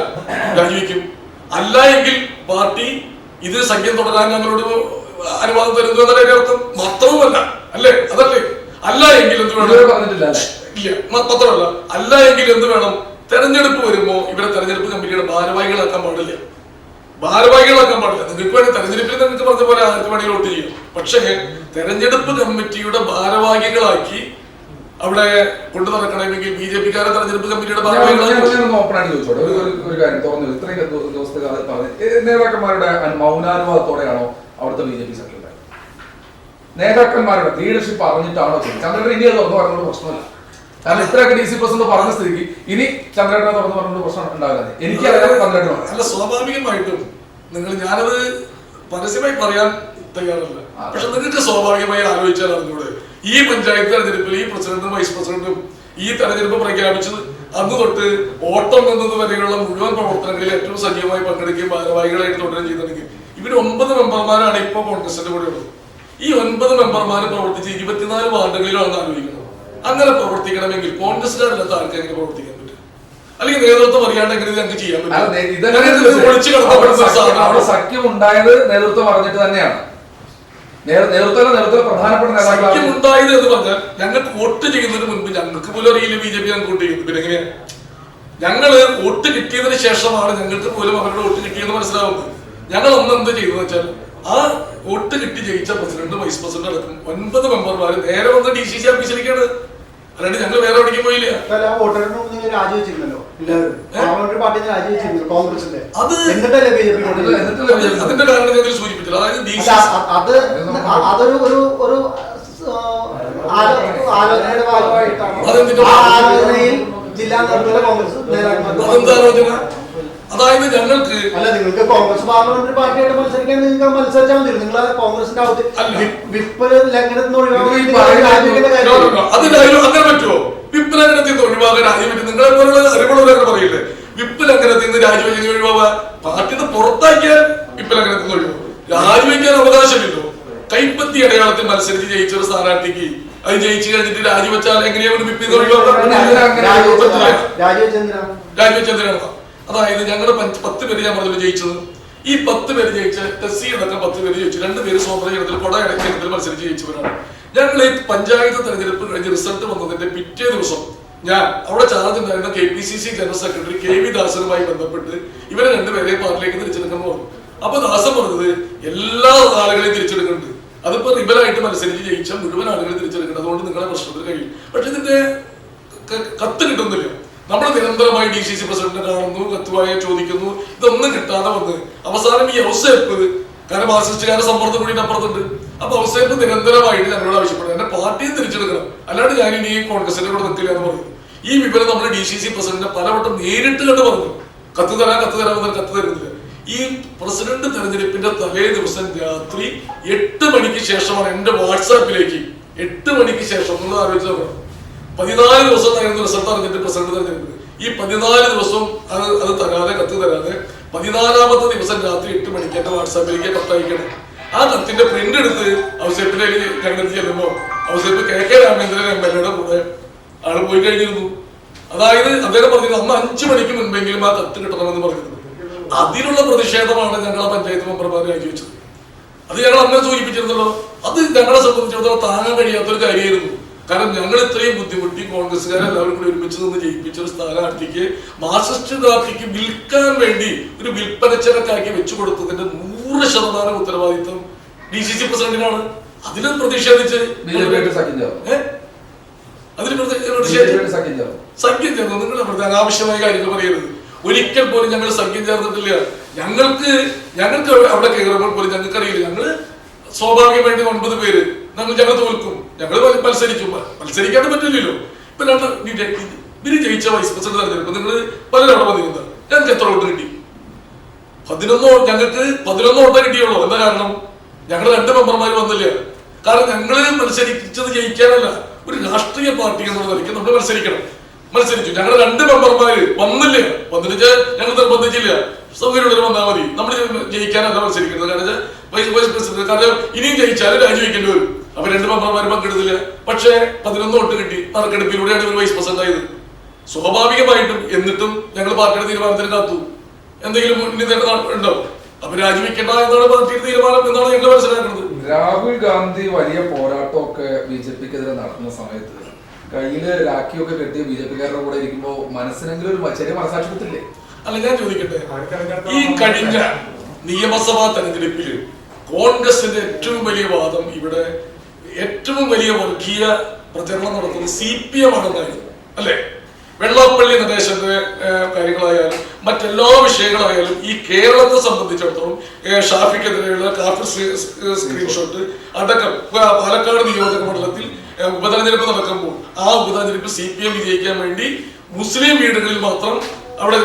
രാജിവെക്കും, അല്ല എങ്കിൽ പാർട്ടി ഇത് സഖ്യം തുടരാൻ ഞങ്ങളോട് അനുവാദം തരുന്നു എന്നതിന്റെ അർത്ഥം. മാത്രവുമല്ല അല്ലേ, അതല്ലേ? അല്ല എങ്കിൽ എന്ത് വേണം? ഇല്ല, മാത്രമല്ല അല്ല എങ്കിൽ എന്ത് വേണം? തെരഞ്ഞെടുപ്പ് വരുമ്പോ ഇവരെ തെരഞ്ഞെടുപ്പ് കമ്മിറ്റിയുടെ ഭാരവാഹികളാക്കാൻ പാടില്ല. നിങ്ങൾക്ക് വേണ്ടി തെരഞ്ഞെടുപ്പിൽ നിങ്ങൾക്ക് പറഞ്ഞ പോലെ ആർക്ക് വേണമെങ്കിൽ വോട്ട് ചെയ്യും. പക്ഷേ തെരഞ്ഞെടുപ്പ് കമ്മിറ്റിയുടെ ഭാരവാഹികളാക്കി അവിടെ കൊണ്ടു നടക്കണമെങ്കിൽ BJP-ക്കാരെ തെരഞ്ഞെടുപ്പ് കമ്മിറ്റിയുടെ നേതാക്കന്മാരുടെ മൗനാനുവാദത്തോടെയാണോ അവിടുത്തെ BJP സഖ്യം? നേതാക്കന്മാരുടെ ലീഡർഷിപ്പ് അറിഞ്ഞിട്ടാണോ? ചന്ദ്രൻ ഇനി അത് തുറന്നു പറഞ്ഞുകൊണ്ട് പ്രശ്നമില്ല. കാരണം ഇത്രയൊക്കെ DC പ്രസിഡന്റ് പറഞ്ഞ സ്ഥിതിക്ക് ഇനി ചന്ദ്രേട്ടനെ തുറന്നു പറഞ്ഞുകൊണ്ട് പ്രശ്നം ഉണ്ടാകാതെ എനിക്ക് അല്ല, സ്വാഭാവികമായിട്ടും ഞാനത് പരസ്യമായി പറയാൻ തയ്യാറല്ല. പക്ഷെ നിങ്ങൾക്ക് സ്വാഭാവികമായി ആലോചിച്ചാൽ അറിഞ്ഞൂടെ, ഈ പഞ്ചായത്ത് തെരഞ്ഞെടുപ്പിൽ ഈ പ്രസിഡന്റും വൈസ് പ്രസിഡന്റും ഈ തെരഞ്ഞെടുപ്പ് പ്രഖ്യാപിച്ചത് അന്ന് തൊട്ട് ഓട്ടം എന്നത് വരെയുള്ള മുഴുവൻ പ്രവർത്തനങ്ങളിൽ ഏറ്റവും സജീവമായി പങ്കെടുക്കുകയും ഭാരവാഹികളായിട്ട് തുടരുകയും ചെയ്തിട്ടുണ്ടെങ്കിൽ ഇവർ 9 മെമ്പർമാരാണ് ഇപ്പോൾ കോൺഗ്രസിന്റെ കൂടെ ഉള്ളത്. ഈ 9 മെമ്പർമാർ പ്രവർത്തിച്ച് 24 വാർഡുകളിലാണെന്ന് ആലോചിക്കുന്നത്. അങ്ങനെ പ്രവർത്തിക്കണമെങ്കിൽ കോൺഗ്രസിനകത്ത് ആർക്ക് എങ്ങനെ പ്രവർത്തിക്കാൻ പറ്റും? അല്ലെങ്കിൽ നേതൃത്വം അറിയാണ്ട് എങ്ങനെ ഞങ്ങൾക്ക് ചെയ്യാൻ പറ്റും? സഖ്യം ഉണ്ടായത് നേതൃത്വം അറിഞ്ഞിട്ട് തന്നെയാണ്. നേതൃത്വ പ്രധാനപ്പെട്ട സഖ്യമുണ്ടായത് എന്ന് പറഞ്ഞാൽ ഞങ്ങൾക്ക് വോട്ട് ചെയ്യുന്നതിന് മുൻപ് ഞങ്ങൾക്ക് പോലും അറിയില്ല BJP ഞങ്ങൾക്ക് വോട്ട് ചെയ്യുന്നു. പിന്നെ എങ്ങനെയാ ഞങ്ങള് വോട്ട് കിട്ടിയതിന് ശേഷമാണ് ഞങ്ങൾക്ക് പോലും അവരുടെ വോട്ട് കിട്ടിയെന്ന് മനസ്സിലാവുന്നത്. ഞങ്ങൾ അന്ന് എന്ത് ചെയ്തെന്ന് വെച്ചാൽ ആ വോട്ട് കിട്ടി ജയിച്ച പ്രസിഡന്റ് വൈസ് പ്രസിഡന്റ് അടക്കം 9 മെമ്പർമാര് നേരെ വന്ന് DCC ഓഫീസിലേക്കാണ്. അല്ലാണ്ട് ഞങ്ങൾ വേറെ എവിടേക്കും പോയില്ല. രാജിവെച്ചിരുന്നല്ലോ കോൺഗ്രസിന്റെ അത് എന്നിട്ടല്ലേ BJP അതിന്റെ കാരണം ഞാൻ സൂചിപ്പിച്ചില്ല. അതായത് അതൊരു ഒരു ആലോചനയുടെ ഭാഗമായിട്ടാണ് ആലോചനയിൽ ജില്ലാ നേതൃത്വത്തിലെ കോൺഗ്രസ് അതെന്താലോചന? അതായത് ഞങ്ങൾക്ക് അല്ല, നിങ്ങൾക്ക് കോൺഗ്രസ് പാർലമെന്ററി പാർട്ടിയായിട്ട് മത്സരിക്കാൻ നിങ്ങൾക്ക് മത്സരിച്ചാൽ മതി. നിങ്ങൾ കോൺഗ്രസിന്റെ വിപ്പ് ലംഘനത്തിന് അങ്ങനെ പറ്റുമോ? വിപ്പ് ലംഘനത്തിൽ നിന്ന് ഒഴിവാക്കാൻ രാജിവെച്ച് നിങ്ങളെ പോലുള്ള അറിവുള്ളവരൊക്കെ പറയില്ലേ വിപ്പ് ലംഘനത്തിൽ നിന്ന് രാജിവെച്ച് ഒഴിവാക്കുക? പാർട്ടിന്ന് പുറത്താക്കിയാൽ വിപ്പ് ലംഘനത്തിൽ നിന്ന് ഒഴിവാക്കും. രാജിവെക്കാൻ അവകാശമില്ലല്ലോ. കൈപ്പത്തി അടയാളത്തിൽ മത്സരിച്ച് ജയിച്ച ഒരു സ്ഥാനാർത്ഥിക്ക് അത് ജയിച്ചു കഴിഞ്ഞിട്ട് രാജിവെച്ചാൽ എങ്ങനെയാണ് വിപ്പ് രാജിവെച്ചെന്തിനാണ്? അതായത് ഞങ്ങളുടെ 10 പേര് ഞാൻ പറഞ്ഞത് ജയിച്ചത്. ഈ 10 പേര് ജയിച്ച ടെസ്സി അടക്കം 10 പേര് ജയിച്ചു. 2 പേര് സ്വതന്ത്ര ഇനത്തിൽ കൊട ഇനത്തിൽ മത്സരിച്ച് ജയിച്ചവരാണ്. ഞങ്ങൾ ഈ പഞ്ചായത്ത് തെരഞ്ഞെടുപ്പ് കഴിഞ്ഞ് റിസൾട്ട് വന്നതിന്റെ പിറ്റേ ദിവസം ഞാൻ അവിടെ ചാർജ് ഉണ്ടായിരുന്ന KPCC ജനറൽ സെക്രട്ടറി KV ദാസനുമായി ബന്ധപ്പെട്ട് ഇവരെ 2 പേരെ പാർട്ടിയിലേക്ക് തിരിച്ചെടുക്കുന്നു പറഞ്ഞു. അപ്പൊ ദാസൻ പറഞ്ഞത് എല്ലാ ആളുകളെയും തിരിച്ചെടുക്കുന്നുണ്ട്. അതിപ്പോ റിബലായിട്ട് മത്സരിച്ച് ജയിച്ച മുഴുവൻ ആളുകളെ തിരിച്ചെടുക്കണം. അതുകൊണ്ട് നിങ്ങളെ പ്രശ്നത്തിൽ കഴിയും. പക്ഷെ ഇതിന്റെ കത്ത് കിട്ടുന്നില്ല. നമ്മൾ നിരന്തരമായി DCC പ്രസിഡന്റിനെ കാണുന്നു, കത്തുവായ ചോദിക്കുന്നു, ഇതൊന്നും കിട്ടാതെ വന്ന് അവസാനം ഈ ഔസേപ്പ് കാരണം മാർക്സിസ്റ്റുകാരുടെ സമ്മർദ്ദം കൂടി അപ്പുറത്തുണ്ട്. അപ്പൊ ഔസേപ്പ് നിരന്തരമായിട്ട് ഞങ്ങളോട് ആവശ്യപ്പെടുന്നത് എന്നെ പാർട്ടിയെ തിരിച്ചെടുക്കണം, അല്ലാണ്ട് ഞാൻ ഇനി കോൺഗ്രസിന്റെ കൂടെ നിൽക്കില്ല എന്ന് പറഞ്ഞു. ഈ വിവരം നമ്മുടെ DCC പ്രസിഡന്റിനെ പലവട്ടം നേരിട്ട് കണ്ട് പറഞ്ഞു. കത്ത് തരാമെന്ന് കത്ത് തരുന്നില്ല. ഈ പ്രസിഡന്റ് തെരഞ്ഞെടുപ്പിന്റെ തലേ ദിവസം രാത്രി 8 മണിക്ക് ശേഷമാണ് എന്റെ വാട്സാപ്പിലേക്ക് 8 മണിക്ക് ശേഷം നിങ്ങൾ ആലോചിച്ച് നോക്കണം. 14 ദിവസമായിരുന്നു റിസൾട്ട് അറിഞ്ഞിട്ട് പ്രസിഡന്റ് തെരഞ്ഞെടുപ്പ്. ഈ 14 ദിവസം അത് തരാതെ കത്ത് തരാതെ 14ാമത്തെ ദിവസം രാത്രി 8 മണിക്ക് എന്റെ വാട്സാപ്പിലേക്ക് കത്തയക്കണം. ആ കത്തിന്റെ പ്രിന്റ് എടുത്ത് ഔസേപ്പിന്റെ ഞങ്ങൾ ചെല്ലുമ്പോ ഔസേപ്പ് KK രാമേന്ദ്രൻ MLA കൂടെ ആള് പോയി കഴിഞ്ഞിരുന്നു. അതായത് അദ്ദേഹം പറഞ്ഞത് അന്ന് 5 മണിക്ക് മുൻപെങ്കിലും ആ കത്ത് കിട്ടണമെന്ന് പറഞ്ഞിരുന്നു. അതിനുള്ള പ്രതിഷേധമാണ് ഞങ്ങളെ പഞ്ചായത്ത് മെമ്പർമാർ രാജിവെച്ചത്. അത് ഞങ്ങൾ അന്നേ സൂചിപ്പിച്ചിരുന്നല്ലോ. അത് ഞങ്ങളെ സംബന്ധിച്ചിടത്തോളം താങ്ങാൻ കഴിയാത്തൊരു കാര്യമായിരുന്നു. കാരണം ഞങ്ങൾ ഇത്രയും ബുദ്ധിമുട്ടി കോൺഗ്രസ്സുകാരെല്ലാവരും കൂടി ഒരുമിച്ച് നിന്ന് ജയിപ്പിച്ച ഒരു സ്ഥാനാർത്ഥിക്ക് മാർക്സിസ്റ്റ് പാർട്ടിക്ക് വിൽക്കാൻ വേണ്ടി ഒരു വിൽപ്പനച്ചരക്കാക്കി വെച്ചു കൊടുത്തതിന്റെ 100% ഉത്തരവാദിത്വം DCC പ്രസിഡന്റിനാണ്. അതിലും പ്രതിഷേധിച്ച് സഖ്യം ചേർന്നു. നിങ്ങൾ അനാവശ്യമായ കാര്യങ്ങൾ പറയരുത്. ഒരിക്കൽ പോലും ഞങ്ങൾ സഖ്യം ചേർന്നിട്ടില്ല. ഞങ്ങൾക്ക് അവിടെ കയറുമ്പോൾ പോലും ഞങ്ങൾക്കറിയില്ല. ഞങ്ങള് സ്വാഭാവികമായിട്ട് 9 പേര് ഞങ്ങൾ തോൽക്കും, ഞങ്ങൾ മത്സരിക്കാണ്ട് പറ്റില്ലല്ലോ. ഇപ്പൊ ഇവര് ജയിച്ച വൈസ് പ്രസിഡന്റ് തെരഞ്ഞെടുപ്പ് നിങ്ങൾ പലരും അവിടെ വന്നിരുന്ന ഞങ്ങൾക്ക് എത്ര വോട്ട് കിട്ടി? 11 ഞങ്ങൾക്ക് 11 വോട്ടേ കിട്ടിയുള്ളൂ. എന്താ കാരണം? ഞങ്ങൾ 2 മെമ്പർമാർ വന്നില്ല. കാരണം ഞങ്ങള് മത്സരിച്ചത് ജയിക്കാനല്ല, ഒരു രാഷ്ട്രീയ പാർട്ടി എന്നുള്ള നിലയ്ക്ക് നമ്മൾ മത്സരിച്ചു. ഞങ്ങൾ 2 മെമ്പർമാര് വന്നില്ല. വന്നിട്ട് ഞങ്ങൾ നിർബന്ധിച്ചില്ല, സൗകര്യമുള്ളവർ വന്നാൽ മതി, നമ്മൾ ജയിക്കാനല്ല മത്സരിക്കുന്നത്. കാരണം വൈസ് പ്രസിഡന്റ് കാരണം ഇനിയും ജയിച്ചാലും രാജിവെക്കേണ്ടി വരും. അപ്പൊ 2 മെമ്പർമാര് പങ്കെടുത്തില്ല. പക്ഷേ 11 വോട്ട് കിട്ടി. നറുക്കെടുപ്പിലൂടെയാണ് ഒരു വൈസ് പ്രസിഡന്റ് ആയത്. സ്വാഭാവികമായിട്ടും എന്നിട്ടും ഞങ്ങൾ പാർട്ടിയുടെ തീരുമാനത്തിന് കാത്തു. എന്തെങ്കിലും മുന്നിൽ ഉണ്ടോ? അപ്പൊ രാജിവെക്കേണ്ട എന്നാണ് പാർട്ടിയുടെ തീരുമാനം എന്നാണ് ഞങ്ങൾ മനസ്സിലാക്കുന്നത്. രാഹുൽ ഗാന്ധി വലിയ പോരാട്ടമൊക്കെ BJPക്കെതിരെ നടത്തുന്ന സമയത്ത് കയ്യില് രാഖിയൊക്കെ കെട്ടിയ BJPക്കാരുടെ കൂടെ ഇരിക്കുമ്പോ മനസ്സിനെങ്കിലും ഒരു ചെറിയ മനസാക്ഷിത്തില്ലേ? അല്ല, ഞാൻ ചോദിക്കട്ടെ, ഈ കഴിഞ്ഞ നിയമസഭാ തെരഞ്ഞെടുപ്പിൽ കോൺഗ്രസിന്റെ ഏറ്റവും വലിയ വാദം, ഇവിടെ ഏറ്റവും വലിയ വർഗീയ പ്രചരണം നടത്തുന്നത് CPM ആണെന്നായിരുന്നു അല്ലെ? വെള്ളാപ്പള്ളി നടേശന്റെ കാര്യങ്ങളായാലും മറ്റെല്ലാ വിഷയങ്ങളായാലും ഈ കേരളത്തെ സംബന്ധിച്ചിടത്തോളം ഷാഫിക്കെതിരെയുള്ള കാഫിർ സ്ക്രീൻഷോട്ട് അടക്കം പാലക്കാട് നിയോജക മണ്ഡലത്തിൽ ഉപതെരഞ്ഞെടുപ്പ് നടക്കുമ്പോൾ ആ ഉപതെരഞ്ഞെടുപ്പ് CPM വിജയിക്കാൻ വേണ്ടി മുസ്ലിം വീടുകളിൽ മാത്രം അവിടെ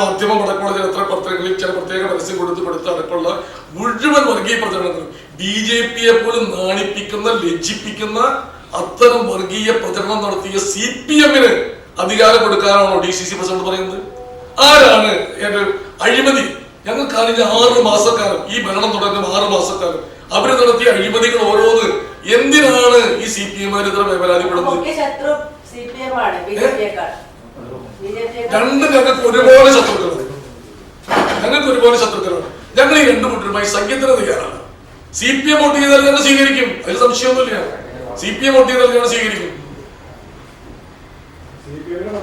മാധ്യമം അടക്കമുള്ള ചില പത്രങ്ങളിൽ ചില പ്രത്യേക പരസ്യം കൊടുത്ത് അടക്കമുള്ള മുഴുവൻ വർഗീയ പ്രചരണങ്ങളും BJPയെ പോലും നാണിപ്പിക്കുന്ന ലജ്ജിപ്പിക്കുന്ന അത്തരം വർഗീയ പ്രചരണം നടത്തിയ CPMന് അധികാരം കൊടുക്കാനാണോ DCC പ്രസിഡന്റ് പറയുന്നത്? ആരാണ് എന്റെ അഴിമതി? ഞങ്ങൾ കഴിഞ്ഞ 6 മാസക്കാലം ഈ ഭരണം തുടരുന്ന 6 മാസക്കാലം അവര് നടത്തിയ അഴിമതികൾ ഓരോന്ന് എന്തിനാണ് ഈ CPM-മാർ ഇത്ര വേവലാതിപ്പെടുന്നത്? ഞങ്ങൾക്ക് ഒരുപോലെ ശത്രുക്കളാണ്. ഞങ്ങൾ ഈ 2 കൂട്ടരുമായി സഖ്യത്തിന് തയ്യാറാണ്. CPM വോട്ട് ചെയ്താൽ ഞങ്ങൾ സ്വീകരിക്കും, അതിൽ സംശയമൊന്നുമില്ല. CPM വോട്ട് ചെയ്താൽ ഞങ്ങൾ സ്വീകരിക്കും.